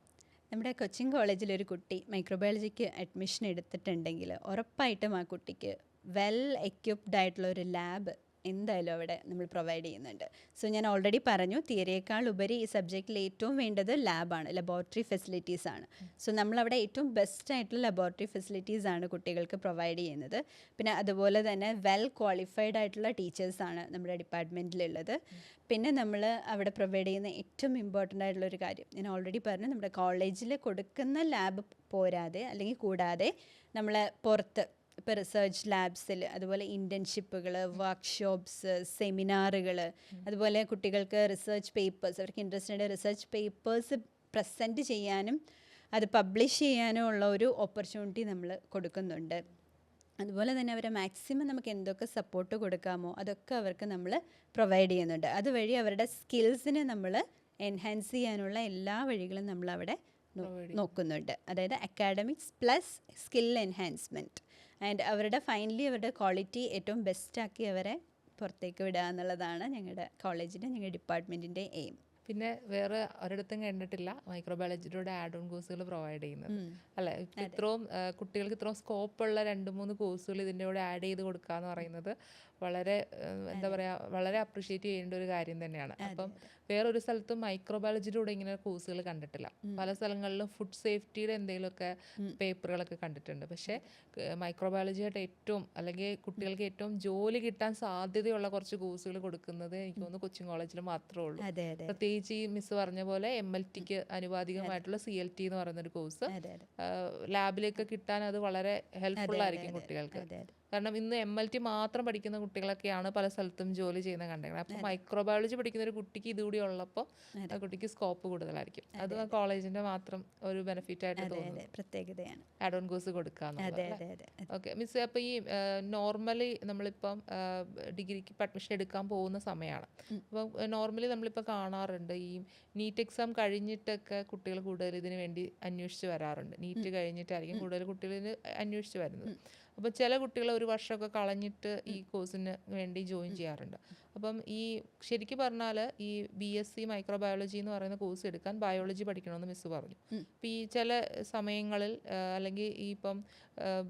നമ്മുടെ കൊച്ചിൻ കോളേജിലൊരു കുട്ടി മൈക്രോബയോളജിക്ക് അഡ്മിഷൻ എടുത്തിട്ടുണ്ടെങ്കിൽ ഉറപ്പായിട്ടും ആ കുട്ടിക്ക് വെൽ എക്യുപ്ഡ് ആയിട്ടുള്ള ഒരു ലാബ് എന്തായാലും അവിടെ നമ്മൾ പ്രൊവൈഡ് ചെയ്യുന്നുണ്ട്. സോ ഞാൻ ഓൾറെഡി പറഞ്ഞു, തിയറിയേക്കാൾ ഉപരി ഈ സബ്ജക്റ്റിൽ ഏറ്റവും വേണ്ടത് ലാബാണ്, ലബോറട്ടറി ഫെസിലിറ്റീസ് ആണ്. സോ നമ്മളവിടെ ഏറ്റവും ബെസ്റ്റ് ആയിട്ടുള്ള ലബോറട്ടറി ഫെസിലിറ്റീസ് ആണ് കുട്ടികൾക്ക് പ്രൊവൈഡ് ചെയ്യുന്നത്. പിന്നെ അതുപോലെ തന്നെ വെൽ ക്വാളിഫൈഡ് ആയിട്ടുള്ള ടീച്ചേഴ്സാണ് നമ്മുടെ ഡിപ്പാർട്ട്മെൻറ്റിലുള്ളത്. പിന്നെ നമ്മൾ അവിടെ പ്രൊവൈഡ് ചെയ്യുന്ന ഏറ്റവും ഇമ്പോർട്ടൻ്റ് ആയിട്ടുള്ളൊരു കാര്യം ഞാൻ ഓൾറെഡി പറഞ്ഞു, നമ്മുടെ കോളേജിൽ കൊടുക്കുന്ന ലാബ് പോരാതെ അല്ലെങ്കിൽ കൂടാതെ നമ്മൾ പുറത്ത് ഇപ്പോൾ റിസർച്ച് ലാബ്സിൽ, അതുപോലെ ഇൻറ്റേൺഷിപ്പുകൾ, വർക്ക്ഷോപ്സ്, സെമിനാറുകൾ, അതുപോലെ കുട്ടികൾക്ക് റിസർച്ച് പേപ്പേഴ്സ്, അവർക്ക് ഇൻട്രസ്റ്റഡ് റിസർച്ച് പേപ്പേഴ്സ് പ്രസൻറ്റ് ചെയ്യാനും അത് പബ്ലിഷ് ചെയ്യാനും ഉള്ള ഒരു ഓപ്പർച്യൂണിറ്റി നമ്മൾ കൊടുക്കുന്നുണ്ട്. അതുപോലെ തന്നെ അവരെ മാക്സിമം നമുക്ക് എന്തൊക്കെ സപ്പോർട്ട് കൊടുക്കാമോ അതൊക്കെ അവർക്ക് നമ്മൾ പ്രൊവൈഡ് ചെയ്യുന്നുണ്ട്. അതുവഴി അവരുടെ സ്കിൽസിനെ നമ്മൾ എൻഹാൻസ് ചെയ്യാനുള്ള എല്ലാ വഴികളും നമ്മളവിടെ നോക്കുന്നുണ്ട്. അതായത് academics plus skill enhancement and അവരുടെ ഫൈനലി അവരുടെ ക്വാളിറ്റി ഏറ്റവും ബെസ്റ്റാക്കി അവരെ പുറത്തേക്ക് വിടുക എന്നുള്ളതാണ് ഞങ്ങളുടെ കോളേജിൻ്റെ, ഞങ്ങളുടെ ഡിപ്പാർട്ട്മെൻറ്റിൻ്റെ എയിം. പിന്നെ വേറെ ഒരിടത്തും കണ്ടിട്ടില്ല മൈക്രോബയോളജിയുടെ ആഡ് ഓൺ കോഴ്സുകൾ പ്രൊവൈഡ് ചെയ്യുന്നത് അല്ലേ. ഇത്രയും കുട്ടികൾക്ക് ഇത്രയും സ്കോപ്പുള്ള 2-3 കോഴ്സുകൾ ഇതിൻ്റെ കൂടെ ആഡ് ചെയ്ത് കൊടുക്കുക എന്ന് പറയുന്നത് വളരെ എന്താ പറയുക, വളരെ അപ്രിഷ്യേറ്റ് ചെയ്യേണ്ട ഒരു കാര്യം തന്നെയാണ്. അപ്പം വേറൊരു സ്ഥലത്തും മൈക്രോബയോളജിയുടെ കൂടെ ഇങ്ങനെ കോഴ്സുകൾ കണ്ടിട്ടില്ല. പല സ്ഥലങ്ങളിലും ഫുഡ് സേഫ്റ്റിയുടെ എന്തെങ്കിലുമൊക്കെ പേപ്പറുകളൊക്കെ കണ്ടിട്ടുണ്ട്. പക്ഷേ മൈക്രോബയോളജിയായിട്ട് ഏറ്റവും അല്ലെങ്കിൽ കുട്ടികൾക്ക് ഏറ്റവും ജോലി കിട്ടാൻ സാധ്യതയുള്ള കുറച്ച് കോഴ്സുകൾ കൊടുക്കുന്നത് എനിക്ക് തോന്നുന്നു കൊച്ചിൻ കോളേജിൽ മാത്രമേ ഉള്ളൂ. പ്രത്യേകിച്ച് ഈ മിസ് പറഞ്ഞ പോലെ MLTക്ക് അനുവാദികമായിട്ടുള്ള CLT എന്ന് പറയുന്നൊരു കോഴ്സ് ലാബിലേക്ക് കിട്ടാൻ അത് വളരെ ഹെൽപ്ഫുൾ ആയിരിക്കും കുട്ടികൾക്ക്. കാരണം ഇന്ന് MLT മാത്രം പഠിക്കുന്ന കുട്ടികളൊക്കെയാണ് പല സ്ഥലത്തും ജോലി ചെയ്യുന്ന കണ്ടത്. അപ്പോൾ മൈക്രോബയോളജി പഠിക്കുന്ന ഒരു കുട്ടിക്ക് ഇതുകൂടി ഉള്ളപ്പോൾ ആ കുട്ടിക്ക് സ്കോപ്പ് കൂടുതലായിരിക്കും. അത് ആ കോളേജിന്റെ മാത്രം ഒരു ബെനിഫിറ്റ് ആയിട്ട് തോന്നുന്നു, പ്രത്യേകതയാണ് ആഡ് ഓൺ കോഴ്സ് കൊടുക്കാന്നുള്ളത്. ഓക്കെ മിസ്, അപ്പോൾ ഈ നോർമലി നമ്മളിപ്പം ഡിഗ്രിക്ക് അഡ്മിഷൻ എടുക്കാൻ പോകുന്ന സമയമാണ്. അപ്പം നോർമലി നമ്മളിപ്പോൾ കാണാറുണ്ട് ഈ നീറ്റ് എക്സാം കഴിഞ്ഞിട്ടൊക്കെ കുട്ടികൾ കൂടുതൽ ഇതിന് വേണ്ടി അന്വേഷിച്ച് വരാറുണ്ട്. നീറ്റ് കഴിഞ്ഞിട്ടായിരിക്കും കൂടുതൽ കുട്ടികൾ ഇതിന് അന്വേഷിച്ച് വരുന്നത്. അപ്പോൾ ചില കുട്ടികൾ ഒരു വർഷമൊക്കെ കളഞ്ഞിട്ട് ഈ കോഴ്സിന് വേണ്ടി ജോയിൻ ചെയ്യാറുണ്ട്. അപ്പം ഈ ശരിക്കും പറഞ്ഞാൽ ഈ BSc മൈക്രോബയോളജി എന്ന് പറയുന്ന കോഴ്സ് എടുക്കാൻ ബയോളജി പഠിക്കണമെന്ന് മിസ് പറഞ്ഞു. അപ്പം ഈ ചില സമയങ്ങളിൽ അല്ലെങ്കിൽ ഈ ഇപ്പം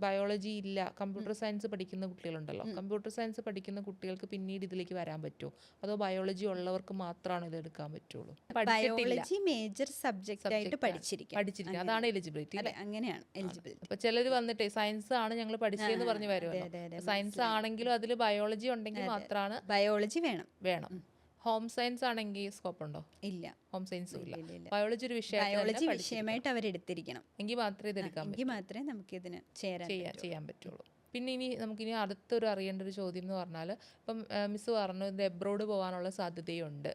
ബയോളജി ഇല്ല, കമ്പ്യൂട്ടർ സയൻസ് പഠിക്കുന്ന കുട്ടികളുണ്ടല്ലോ, കമ്പ്യൂട്ടർ സയൻസ് പഠിക്കുന്ന കുട്ടികൾക്ക് പിന്നീട് ഇതിലേക്ക് വരാൻ പറ്റുമോ, അതോ ബയോളജി ഉള്ളവർക്ക് മാത്രമാണ് ഇത് എടുക്കാൻ പറ്റുള്ളൂ? ബയോളജി മേജർ സബ്ജക്റ്റ് ആയിട്ട് പഠിച്ചിരിക്കും, അതാണ് എലിജിബിലിറ്റി. അങ്ങനെയാണ് എലിജിബിലിറ്റി. അപ്പൊ ചിലർ വന്നിട്ടേ സയൻസ് ആണ് ഞങ്ങൾ പഠിച്ചതെന്ന് പറഞ്ഞു വരുമല്ലോ. സയൻസ് ആണെങ്കിലും അതിൽ ബയോളജി ഉണ്ടെങ്കിൽ മാത്രമാണ് ബയോളജി വേണം. ഹോം സയൻസ് ആണെങ്കിൽ സ്കോപ്പ് ഉണ്ടോ? ഇല്ല, ഹോം സയൻസും ഇല്ല. ബയോളജി ഒരു വിഷയമായിട്ട് അവരെടുത്തിരിക്കണം, എങ്കിൽ മാത്രമേ ഇതെടുക്കാൻ എങ്കിൽ മാത്രമേ നമുക്ക് ഇതിന് ചെയ്യാൻ പറ്റുള്ളൂ. പിന്നെ നമുക്കിനി അടുത്തൊരു അറിയേണ്ട ഒരു ചോദ്യം എന്ന് പറഞ്ഞാൽ, ഇപ്പം മിസ് പറഞ്ഞു ഇത് എബ്രോഡ് പോകാനുള്ള സാധ്യതയുണ്ട്.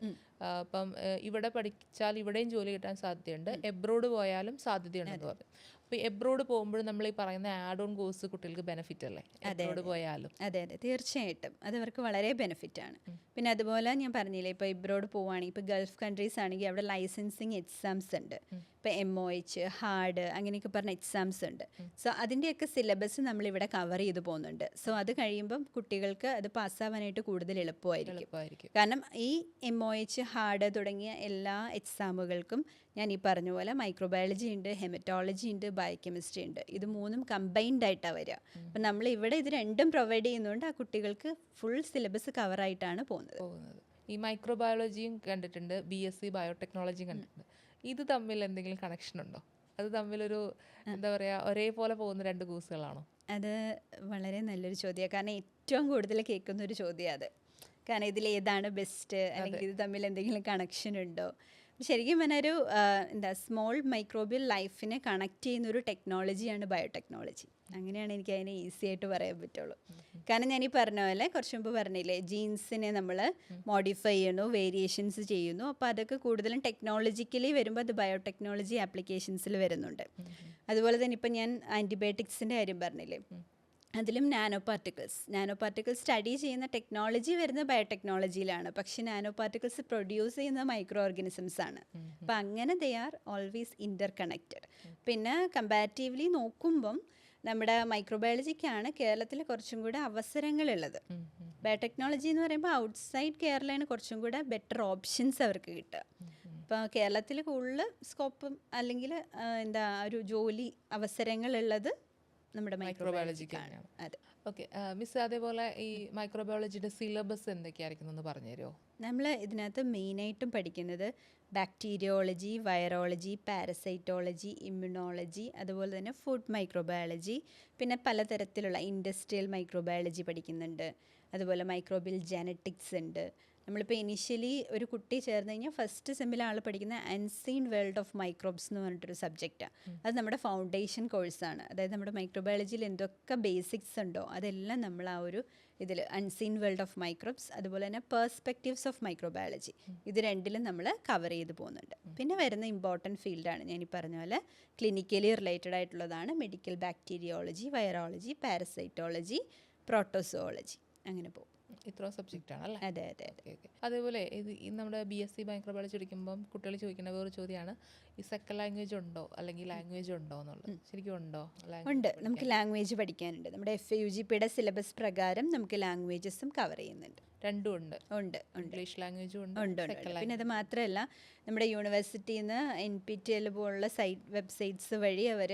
അപ്പം ഇവിടെ പഠിച്ചാൽ ഇവിടെയും ജോലി കിട്ടാൻ സാധ്യതയുണ്ട്, എബ്രോഡ് പോയാലും സാധ്യതയുണ്ടെന്ന് പറഞ്ഞു. അപ്പോൾ എബ്രോഡ് പോകുമ്പോൾ നമ്മൾ ഈ പറയുന്ന ആഡ് ഓൺ കോഴ്സ് കുട്ടികൾക്ക് ബെനിഫിറ്റ് അല്ലേ എബ്രോഡ് പോയാലും? അതെ, തീർച്ചയായിട്ടും അത് അവർക്ക് വളരെ ബെനിഫിറ്റ് ആണ്. പിന്നെ അതുപോലെ ഞാൻ പറഞ്ഞില്ലേ, ഇപ്പോൾ എബ്രോഡ് പോവുകയാണെങ്കിൽ ഇപ്പോൾ ഗൾഫ് കൺട്രീസ് ആണെങ്കിൽ അവിടെ ലൈസൻസിങ് എക്സാംസ് ഉണ്ട്. ഇപ്പോൾ MOH, ഹാർഡ് അങ്ങനെയൊക്കെ പറഞ്ഞ എക്സാംസ് ഉണ്ട്. സോ അതിൻ്റെയൊക്കെ സിലബസ് നമ്മളിവിടെ കവർ ചെയ്ത് പോകുന്നുണ്ട്. സോ അത് കഴിയുമ്പം കുട്ടികൾക്ക് അത് പാസ്സാവാനായിട്ട് കൂടുതൽ എളുപ്പമായിരിക്കും. കാരണം ഈ MOH, ഹാർഡ് തുടങ്ങിയ എല്ലാ എക്സാമുകൾക്കും ഞാൻ ഈ പറഞ്ഞ പോലെ മൈക്രോബയോളജി ഉണ്ട്, ഹെമറ്റോളജി ഉണ്ട്, ബയോകെമിസ്ട്രി ഉണ്ട്. ഇത് മൂന്നും കമ്പൈൻഡ് ആയിട്ടാണ് വരിക. അപ്പം നമ്മൾ ഇവിടെ ഇത് രണ്ടും പ്രൊവൈഡ് ചെയ്യുന്നതുകൊണ്ട് ആ കുട്ടികൾക്ക് ഫുൾ സിലബസ് കവറായിട്ടാണ് പോകുന്നത്. ഈ മൈക്രോബയോളജിയും കണ്ടിട്ടുണ്ട്, BSc ബയോടെക്നോളജിയും കണ്ടിട്ടുണ്ട്. ഇത് തമ്മിൽ എന്തെങ്കിലും കണക്ഷൻ ഉണ്ടോ? അത് തമ്മിലൊരു എന്താ പറയുക, ഒരേപോലെ പോകുന്ന 2 കോഴ്സുകളാണോ? അത് വളരെ നല്ലൊരു ചോദ്യമാണ്. കാരണം ഏറ്റവും കൂടുതൽ കേൾക്കുന്ന ഒരു ചോദ്യമാണ് അത്. കാരണം ഇതിൽ ഏതാണ് ബെസ്റ്റ്, അല്ലെങ്കിൽ ഇത് തമ്മിൽ എന്തെങ്കിലും കണക്ഷൻ ഉണ്ടോ? ശരിക്കും പറഞ്ഞൊരു സ്മോൾ മൈക്രോബിയൽ ലൈഫിനെ കണക്ട് ചെയ്യുന്നൊരു ടെക്നോളജിയാണ് ബയോടെക്നോളജി. അങ്ങനെയാണ് എനിക്ക് അതിനെ ഈസി ആയിട്ട് പറയാൻ പറ്റുള്ളൂ. കാരണം ഞാൻ ഈ പറഞ്ഞ പോലെ കുറച്ച് മുമ്പ് പറഞ്ഞില്ലേ, ജീൻസിനെ നമ്മൾ മോഡിഫൈ ചെയ്യുന്നു, വേരിയേഷൻസ് ചെയ്യുന്നു. അപ്പോൾ അതൊക്കെ കൂടുതലും ടെക്നോളജിക്കലി വരുമ്പോൾ അത് ബയോടെക്നോളജി ആപ്ലിക്കേഷൻസിൽ വരുന്നുണ്ട്. അതുപോലെ തന്നെ ഇപ്പം ഞാൻ ആൻറ്റിബയോട്ടിക്സിൻ്റെ കാര്യം പറഞ്ഞില്ലേ, അതിലും നാനോ പാർട്ടിക്കിൾസ് സ്റ്റഡി ചെയ്യുന്ന ടെക്നോളജി വരുന്ന ബയോടെക്നോളജിയിലാണ്. പക്ഷേ നാനോ പാർട്ടിക്കിൾസ് പ്രൊഡ്യൂസ് ചെയ്യുന്ന മൈക്രോ ഓർഗാനിസംസ് ആണ്. അപ്പം അങ്ങനെ they are always inter connected. പിന്നെ കമ്പാരിറ്റീവ്ലി നോക്കുമ്പം നമ്മുടെ മൈക്രോബയോളജിക്കാണ് കേരളത്തിൽ കുറച്ചും കൂടെ അവസരങ്ങളുള്ളത്. ബയോടെക്നോളജി എന്ന് പറയുമ്പോൾ ഔട്ട്സൈഡ് കേരളയാണ് കുറച്ചും കൂടെ ബെറ്റർ ഓപ്ഷൻസ് അവർക്ക് കിട്ടുക. ഇപ്പോൾ കേരളത്തിൽ കൂടുതൽ സ്കോപ്പും അല്ലെങ്കിൽ ഒരു ജോലി അവസരങ്ങളുള്ളത് നമ്മുടെ മൈക്രോബയോളജിക്ക് മൈക്രോബയോളജിക്കാണ്. തന്നെയാണ്. അതെ. ഓക്കെ. മിസ് അതേപോലെ ഈ മൈക്രോബയോളജിയുടെ സിലബസ് എന്തൊക്കെയായിരിക്കും എന്ന് പറഞ്ഞു തരുമോ? നമ്മൾ ഇതിനകത്ത് മെയിനായിട്ടും പഠിക്കുന്നത് ബാക്ടീരിയോളജി, വൈറോളജി, പാരസൈറ്റോളജി, ഇമ്മ്യൂണോളജി, അതുപോലെ തന്നെ ഫുഡ് മൈക്രോബയോളജി, പിന്നെ പലതരത്തിലുള്ള ഇൻഡസ്ട്രിയൽ മൈക്രോബയോളജി പഠിക്കുന്നുണ്ട്. അതുപോലെ മൈക്രോബിയൽ ജെനറ്റിക്സ് ഉണ്ട്. നമ്മളിപ്പോൾ ഇനിഷ്യലി ഒരു കുട്ടി ചേർന്ന് കഴിഞ്ഞാൽ ഫസ്റ്റ് സെമ്മിലെ ആൾ പഠിക്കുന്ന അൺസീൻ വേൾഡ് ഓഫ് മൈക്രോബ്സ് എന്ന് പറഞ്ഞിട്ടൊരു സബ്ജക്റ്റാണ്. അത് നമ്മുടെ ഫൗണ്ടേഷൻ കോഴ്സാണ്. അതായത് നമ്മുടെ മൈക്രോബയോളജിയിൽ എന്തൊക്കെ ബേസിക്സ് ഉണ്ടോ അതെല്ലാം നമ്മൾ ആ ഒരു ഇതിൽ അൺസീൻ വേൾഡ് ഓഫ് മൈക്രോബ്സ്, അതുപോലെ തന്നെ പേഴ്സ്പെക്റ്റീവ്സ് ഓഫ് മൈക്രോബയോളജി, ഇത് രണ്ടിലും നമ്മൾ കവർ ചെയ്ത് പോകുന്നുണ്ട്. പിന്നെ വരുന്ന ഇമ്പോർട്ടൻറ്റ് ഫീൽഡാണ് ഞാൻ ഈ പറഞ്ഞ പോലെ ക്ലിനിക്കലി റിലേറ്റഡ് ആയിട്ടുള്ളതാണ് മെഡിക്കൽ ബാക്ടീരിയോളജി, വൈറോളജി, പാരസൈറ്റോളജി, പ്രോട്ടോസോളജി, അങ്ങനെ പോകും. ഇത്രയും സബ്ജക്റ്റ് ആണ് അല്ലേ? അതെ അതെ അതെ. ഓക്കെ. അതേപോലെ ഇത് ഈ നമ്മുടെ BSc മൈക്രോബയോളജി പഠിക്കുമ്പം കുട്ടികൾ ചോദിക്കുന്ന വേറൊരു ചോദ്യമാണ്, ഈ സെക്കൻഡ് ലാംഗ്വേജ് ഉണ്ടോ അല്ലെങ്കിൽ ലാംഗ്വേജ് ഉണ്ടോ എന്നുള്ളത്. ശരിക്കും ഉണ്ടോ? ഉണ്ട്, നമുക്ക് ലാംഗ്വേജ് പഠിക്കാനുണ്ട്. നമ്മുടെ FAUGPയുടെ സിലബസ് പ്രകാരം നമുക്ക് ലാംഗ്വേജസും കവർ ചെയ്യുന്നുണ്ട്. രണ്ടും ഉണ്ട്. ഉണ്ട് ഉണ്ട് ഇംഗ്ലീഷ് ലാംഗ്വേജും ഉണ്ട്, ഉണ്ട് ഉണ്ട്. സെക്കൻഡ് പിന്നെ അത് മാത്രമല്ല, നമ്മുടെ യൂണിവേഴ്സിറ്റിയിൽ നിന്ന് NPTEL പോലുള്ള വെബ്സൈറ്റ്സ് വഴി അവർ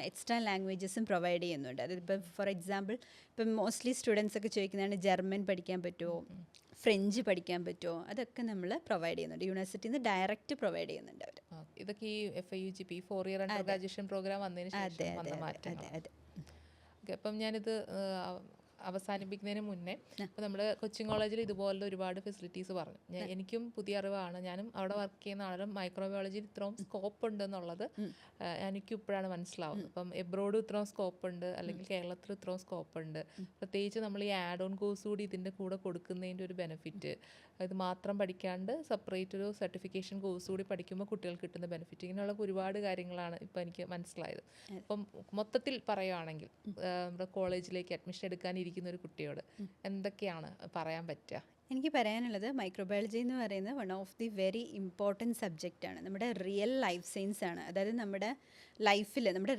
എക്സ്ട്രാ ലാംഗ്വേജസും പ്രൊവൈഡ് ചെയ്യുന്നുണ്ട്. അതായത് ഇപ്പോൾ ഫോർ എക്സാമ്പിൾ ഇപ്പം മോസ്റ്റ്ലി സ്റ്റുഡൻസ് ഒക്കെ ചോദിക്കുന്നതാണ് ജർമ്മൻ പഠിക്കാൻ പറ്റുമോ, ഫ്രഞ്ച് പഠിക്കാൻ പറ്റുമോ, അതൊക്കെ നമ്മൾ പ്രൊവൈഡ് ചെയ്യുന്നുണ്ട്. യൂണിവേഴ്സിറ്റിയിൽ നിന്ന് ഡയറക്റ്റ് പ്രൊവൈഡ് ചെയ്യുന്നുണ്ട് അവർ. ഇതൊക്കെ ഈ FIUGP 4 year under graduation programme വന്നതിന് അതെ ശേഷം വന്ന അതെ മാറ്റങ്ങൾ. അതെ. ഓക്കെ. അപ്പം ഞാനിത് അവസാനിപ്പിക്കുന്നതിന് മുന്നേ ഇപ്പോൾ നമ്മുടെ കൊച്ചിൻ കോളേജിൽ ഇതുപോലുള്ള ഒരുപാട് ഫെസിലിറ്റീസ് പറഞ്ഞു. എനിക്കും പുതിയ അറിവാണ്. ഞാനും അവിടെ വർക്ക് ചെയ്യുന്ന ആളും മൈക്രോബയോളജിയിൽ ഇത്രയും സ്കോപ്പ് ഉണ്ടെന്നുള്ളത് എനിക്കും ഇപ്പോഴാണ് മനസ്സിലാവുന്നത്. അപ്പം എബ്രോഡ് ഇത്രയും സ്കോപ്പ് ഉണ്ട്, അല്ലെങ്കിൽ കേരളത്തിൽ ഇത്രയും സ്കോപ്പ് ഉണ്ട്. പ്രത്യേകിച്ച് നമ്മൾ ഈ ആഡ് ഓൺ കോഴ്സ് കൂടി ഇതിൻ്റെ കൂടെ കൊടുക്കുന്നതിൻ്റെ ഒരു ബെനിഫിറ്റ്, ഇത് മാത്രം പഠിക്കാണ്ട് സെപ്പറേറ്റ് ഒരു സർട്ടിഫിക്കേഷൻ കോഴ്സ് കൂടി പഠിക്കുമ്പോൾ കുട്ടികൾക്ക് കിട്ടുന്ന ബെനിഫിറ്റ്, ഇങ്ങനെയുള്ള ഒരുപാട് കാര്യങ്ങളാണ് ഇപ്പോൾ എനിക്ക് മനസ്സിലായത്. അപ്പം മൊത്തത്തിൽ പറയുകയാണെങ്കിൽ നമ്മുടെ കോളേജിലേക്ക് അഡ്മിഷൻ എടുക്കാനിരിക്കുന്ന ഒരു കുട്ടിയോട് എന്തൊക്കെയാണ് പറയാൻ പറ്റുക? എനിക്ക് പറയാനുള്ളത്, മൈക്രോബയോളജി എന്ന് പറയുന്നത് one of the very important സബ്ജക്റ്റാണ്. നമ്മുടെ റിയൽ ലൈഫ് സയൻസ് ആണ്. അതായത് നമ്മുടെ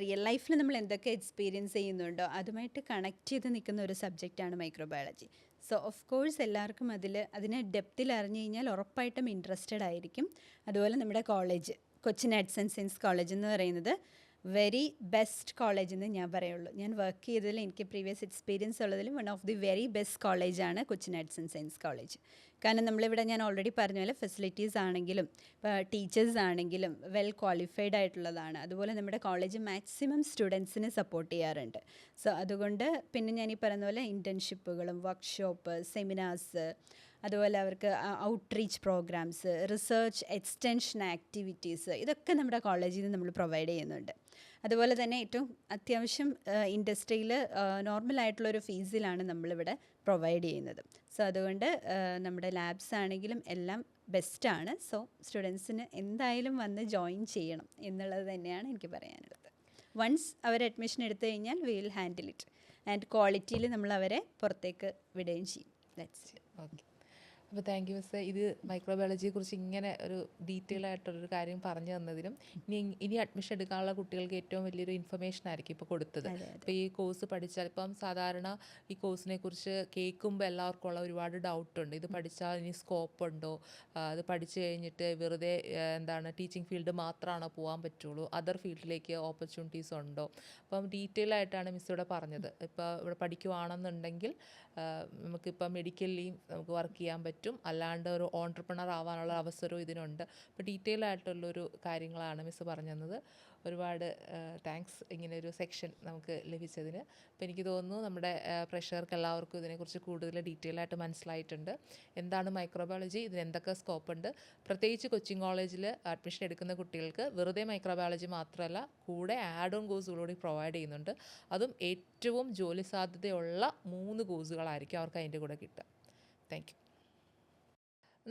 റിയൽ ലൈഫിൽ നമ്മൾ എന്തൊക്കെ എക്സ്പീരിയൻസ് ചെയ്യുന്നുണ്ടോ അതുമായിട്ട് കണക്ട് ചെയ്ത് നിൽക്കുന്ന ഒരു സബ്ജക്റ്റാണ് മൈക്രോബയോളജി. സോ ഓഫ് കോഴ്സ് എല്ലാവർക്കും അതിനെ ഡെപ്തിൽ അറിഞ്ഞു കഴിഞ്ഞാൽ ഉറപ്പായിട്ടും ഇൻട്രസ്റ്റഡ് ആയിരിക്കും. അതുപോലെ നമ്മുടെ college, Cochin arts and science college എന്ന് പറയുന്നത് വെരി ബെസ്റ്റ് കോളേജ് എന്ന് ഞാൻ പറയുള്ളൂ. ഞാൻ വർക്ക് ചെയ്തതിൽ എനിക്ക് പ്രീവിയസ് എക്സ്പീരിയൻസ് ഉള്ളതിലും one of the very best കോളേജാണ് Cochin arts and science college. കാരണം നമ്മളിവിടെ ഞാൻ ഓൾറെഡി പറഞ്ഞ പോലെ ഫെസിലിറ്റീസ് ആണെങ്കിലും ഇപ്പോൾ ടീച്ചേഴ്സ് ആണെങ്കിലും വെൽ ക്വാളിഫൈഡ് ആയിട്ടുള്ളതാണ്. അതുപോലെ നമ്മുടെ കോളേജ് മാക്സിമം സ്റ്റുഡൻസിനെ സപ്പോർട്ട് ചെയ്യാറുണ്ട്. സോ അതുകൊണ്ട് പിന്നെ ഞാൻ ഈ പറയുന്ന പോലെ ഇൻറ്റേൺഷിപ്പുകളും വർക്ക്ഷോപ്പ്, സെമിനാർസ്, അതുപോലെ അവർക്ക് outreach programmes, research extension activities, ഇതൊക്കെ നമ്മുടെ കോളേജിൽ നിന്ന് നമ്മൾ പ്രൊവൈഡ് ചെയ്യുന്നുണ്ട്. അതുപോലെ തന്നെ ഏറ്റവും അത്യാവശ്യം ഇൻഡസ്ട്രിയിൽ നോർമലായിട്ടുള്ളൊരു ഫീസിലാണ് നമ്മളിവിടെ പ്രൊവൈഡ് ചെയ്യുന്നത്. സോ അതുകൊണ്ട് നമ്മുടെ ലാബ്സ് ആണെങ്കിലും എല്ലാം ബെസ്റ്റാണ്. സോ സ്റ്റുഡൻസിന് എന്തായാലും വന്ന് ജോയിൻ ചെയ്യണം എന്നുള്ളത് തന്നെയാണ് എനിക്ക് പറയാനുള്ളത്. വൺസ് അവർ അഡ്മിഷൻ എടുത്തു കഴിഞ്ഞാൽ we will handle it and ക്വാളിറ്റിയിൽ നമ്മൾ അവരെ പുറത്തേക്ക് വിടുകയും ചെയ്യും. That's it. ഓക്കെ. അപ്പോൾ താങ്ക് യു മിസ്. ഇത് മൈക്രോബയോളജിയെക്കുറിച്ച് ഇങ്ങനെ ഒരു ഡീറ്റെയിൽ ആയിട്ടുള്ളൊരു കാര്യം പറഞ്ഞു തന്നതിനും ഇനി അഡ്മിഷൻ എടുക്കാനുള്ള കുട്ടികൾക്ക് ഏറ്റവും വലിയൊരു ഇൻഫർമേഷൻ ആയിരിക്കും ഇപ്പോൾ കൊടുത്തത്. അപ്പോൾ ഈ കോഴ്സ് പഠിച്ചാൽ, ഇപ്പം സാധാരണ ഈ കോഴ്സിനെ കുറിച്ച് കേൾക്കുമ്പോൾ എല്ലാവർക്കും ഉള്ള ഒരുപാട് ഡൗട്ടുണ്ട്. ഇത് പഠിച്ചാൽ ഇനി സ്കോപ്പ് ഉണ്ടോ, അത് പഠിച്ചു കഴിഞ്ഞിട്ട് വെറുതെ ടീച്ചിങ് ഫീൽഡ് മാത്രമാണോ പോകാൻ പറ്റുള്ളൂ, അതർ ഫീൽഡിലേക്ക് ഓപ്പർച്യൂണിറ്റീസ് ഉണ്ടോ? അപ്പം ഡീറ്റെയിൽ ആയിട്ടാണ് മിസ് ഇവിടെ പറഞ്ഞത്. ഇപ്പോൾ ഇവിടെ പഠിക്കുവാണെന്നുണ്ടെങ്കിൽ നമുക്കിപ്പോൾ മെഡിക്കലിയും നമുക്ക് വർക്ക് ചെയ്യാൻ പറ്റും, അല്ലാണ്ട് ഒരു ഓൺട്രപ്രണർ ആവാനുള്ള അവസരവും ഇതിനുണ്ട്. അപ്പോൾ ഡീറ്റെയിൽ ആയിട്ടുള്ളൊരു കാര്യങ്ങളാണ് മിസ് പറഞ്ഞു തന്നത്. ഒരുപാട് താങ്ക്സ് ഇങ്ങനെ ഒരു സെക്ഷൻ നമുക്ക് ലഭിച്ചതിന്. അപ്പോൾ എനിക്ക് തോന്നുന്നു നമ്മുടെ പ്രേക്ഷകർക്ക് എല്ലാവർക്കും ഇതിനെക്കുറിച്ച് കൂടുതൽ ഡീറ്റെയിൽ ആയിട്ട് മനസ്സിലായിട്ടുണ്ട്. എന്താണ് മൈക്രോബയോളജി, ഇതിന് എന്തൊക്കെ സ്കോപ്പ് ഉണ്ട്, പ്രത്യേകിച്ച് കൊച്ചിൻ കോളേജിൽ അഡ്മിഷൻ എടുക്കുന്ന കുട്ടികൾക്ക് വെറുതെ മൈക്രോബയോളജി മാത്രമല്ല, കൂടെ ആഡ് ഓൺ കോഴ്സുകളൂടി പ്രൊവൈഡ് ചെയ്യുന്നുണ്ട്. അതും ഏറ്റവും ജോലി സാധ്യതയുള്ള 3 കോഴ്സുകളായിരിക്കും അവർക്ക് അതിൻ്റെ കൂടെ കിട്ടുക. Thank you.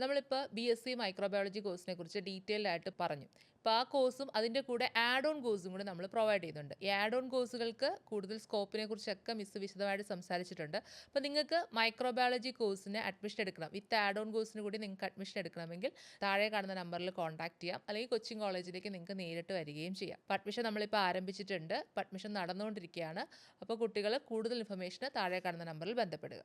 നമ്മളിപ്പോൾ BSc മൈക്രോബയോളജി കോഴ്സിനെ കുറിച്ച് ഡീറ്റെയിൽഡ് ആയിട്ട് പറഞ്ഞു. അപ്പോൾ ആ കോഴ്സും അതിൻ്റെ കൂടെ ആഡ് ഓൺ കോഴ്സും കൂടി നമ്മൾ പ്രൊവൈഡ് ചെയ്യുന്നുണ്ട്. ഈ ആഡ് ഓൺ കോഴ്സുകൾക്ക് കൂടുതൽ സ്കോപ്പിനെ കുറിച്ചൊക്കെ മിസ് വിശദമായിട്ട് സംസാരിച്ചിട്ടുണ്ട്. അപ്പോൾ നിങ്ങൾക്ക് മൈക്രോബയോളജി കോഴ്സിന് അഡ്മിഷൻ എടുക്കണം, വിത്ത് ആഡ് ഓൺ കോഴ്സിന് കൂടി നിങ്ങൾക്ക് അഡ്മിഷൻ എടുക്കണമെങ്കിൽ താഴെ കാണുന്ന നമ്പറിൽ കോൺടാക്ട് ചെയ്യാം, അല്ലെങ്കിൽ കൊച്ചിൻ കോളേജിലേക്ക് നിങ്ങൾക്ക് നേരിട്ട് വരികയും ചെയ്യാം. അപ്പോൾ അഡ്മിഷൻ നമ്മളിപ്പോൾ ആരംഭിച്ചിട്ടുണ്ട്, അപ്പോൾ അഡ്മിഷൻ നടന്നുകൊണ്ടിരിക്കുകയാണ്. അപ്പോൾ കുട്ടികൾ കൂടുതൽ ഇൻഫർമേഷന് താഴെ കാണുന്ന നമ്പറിൽ ബന്ധപ്പെടുക.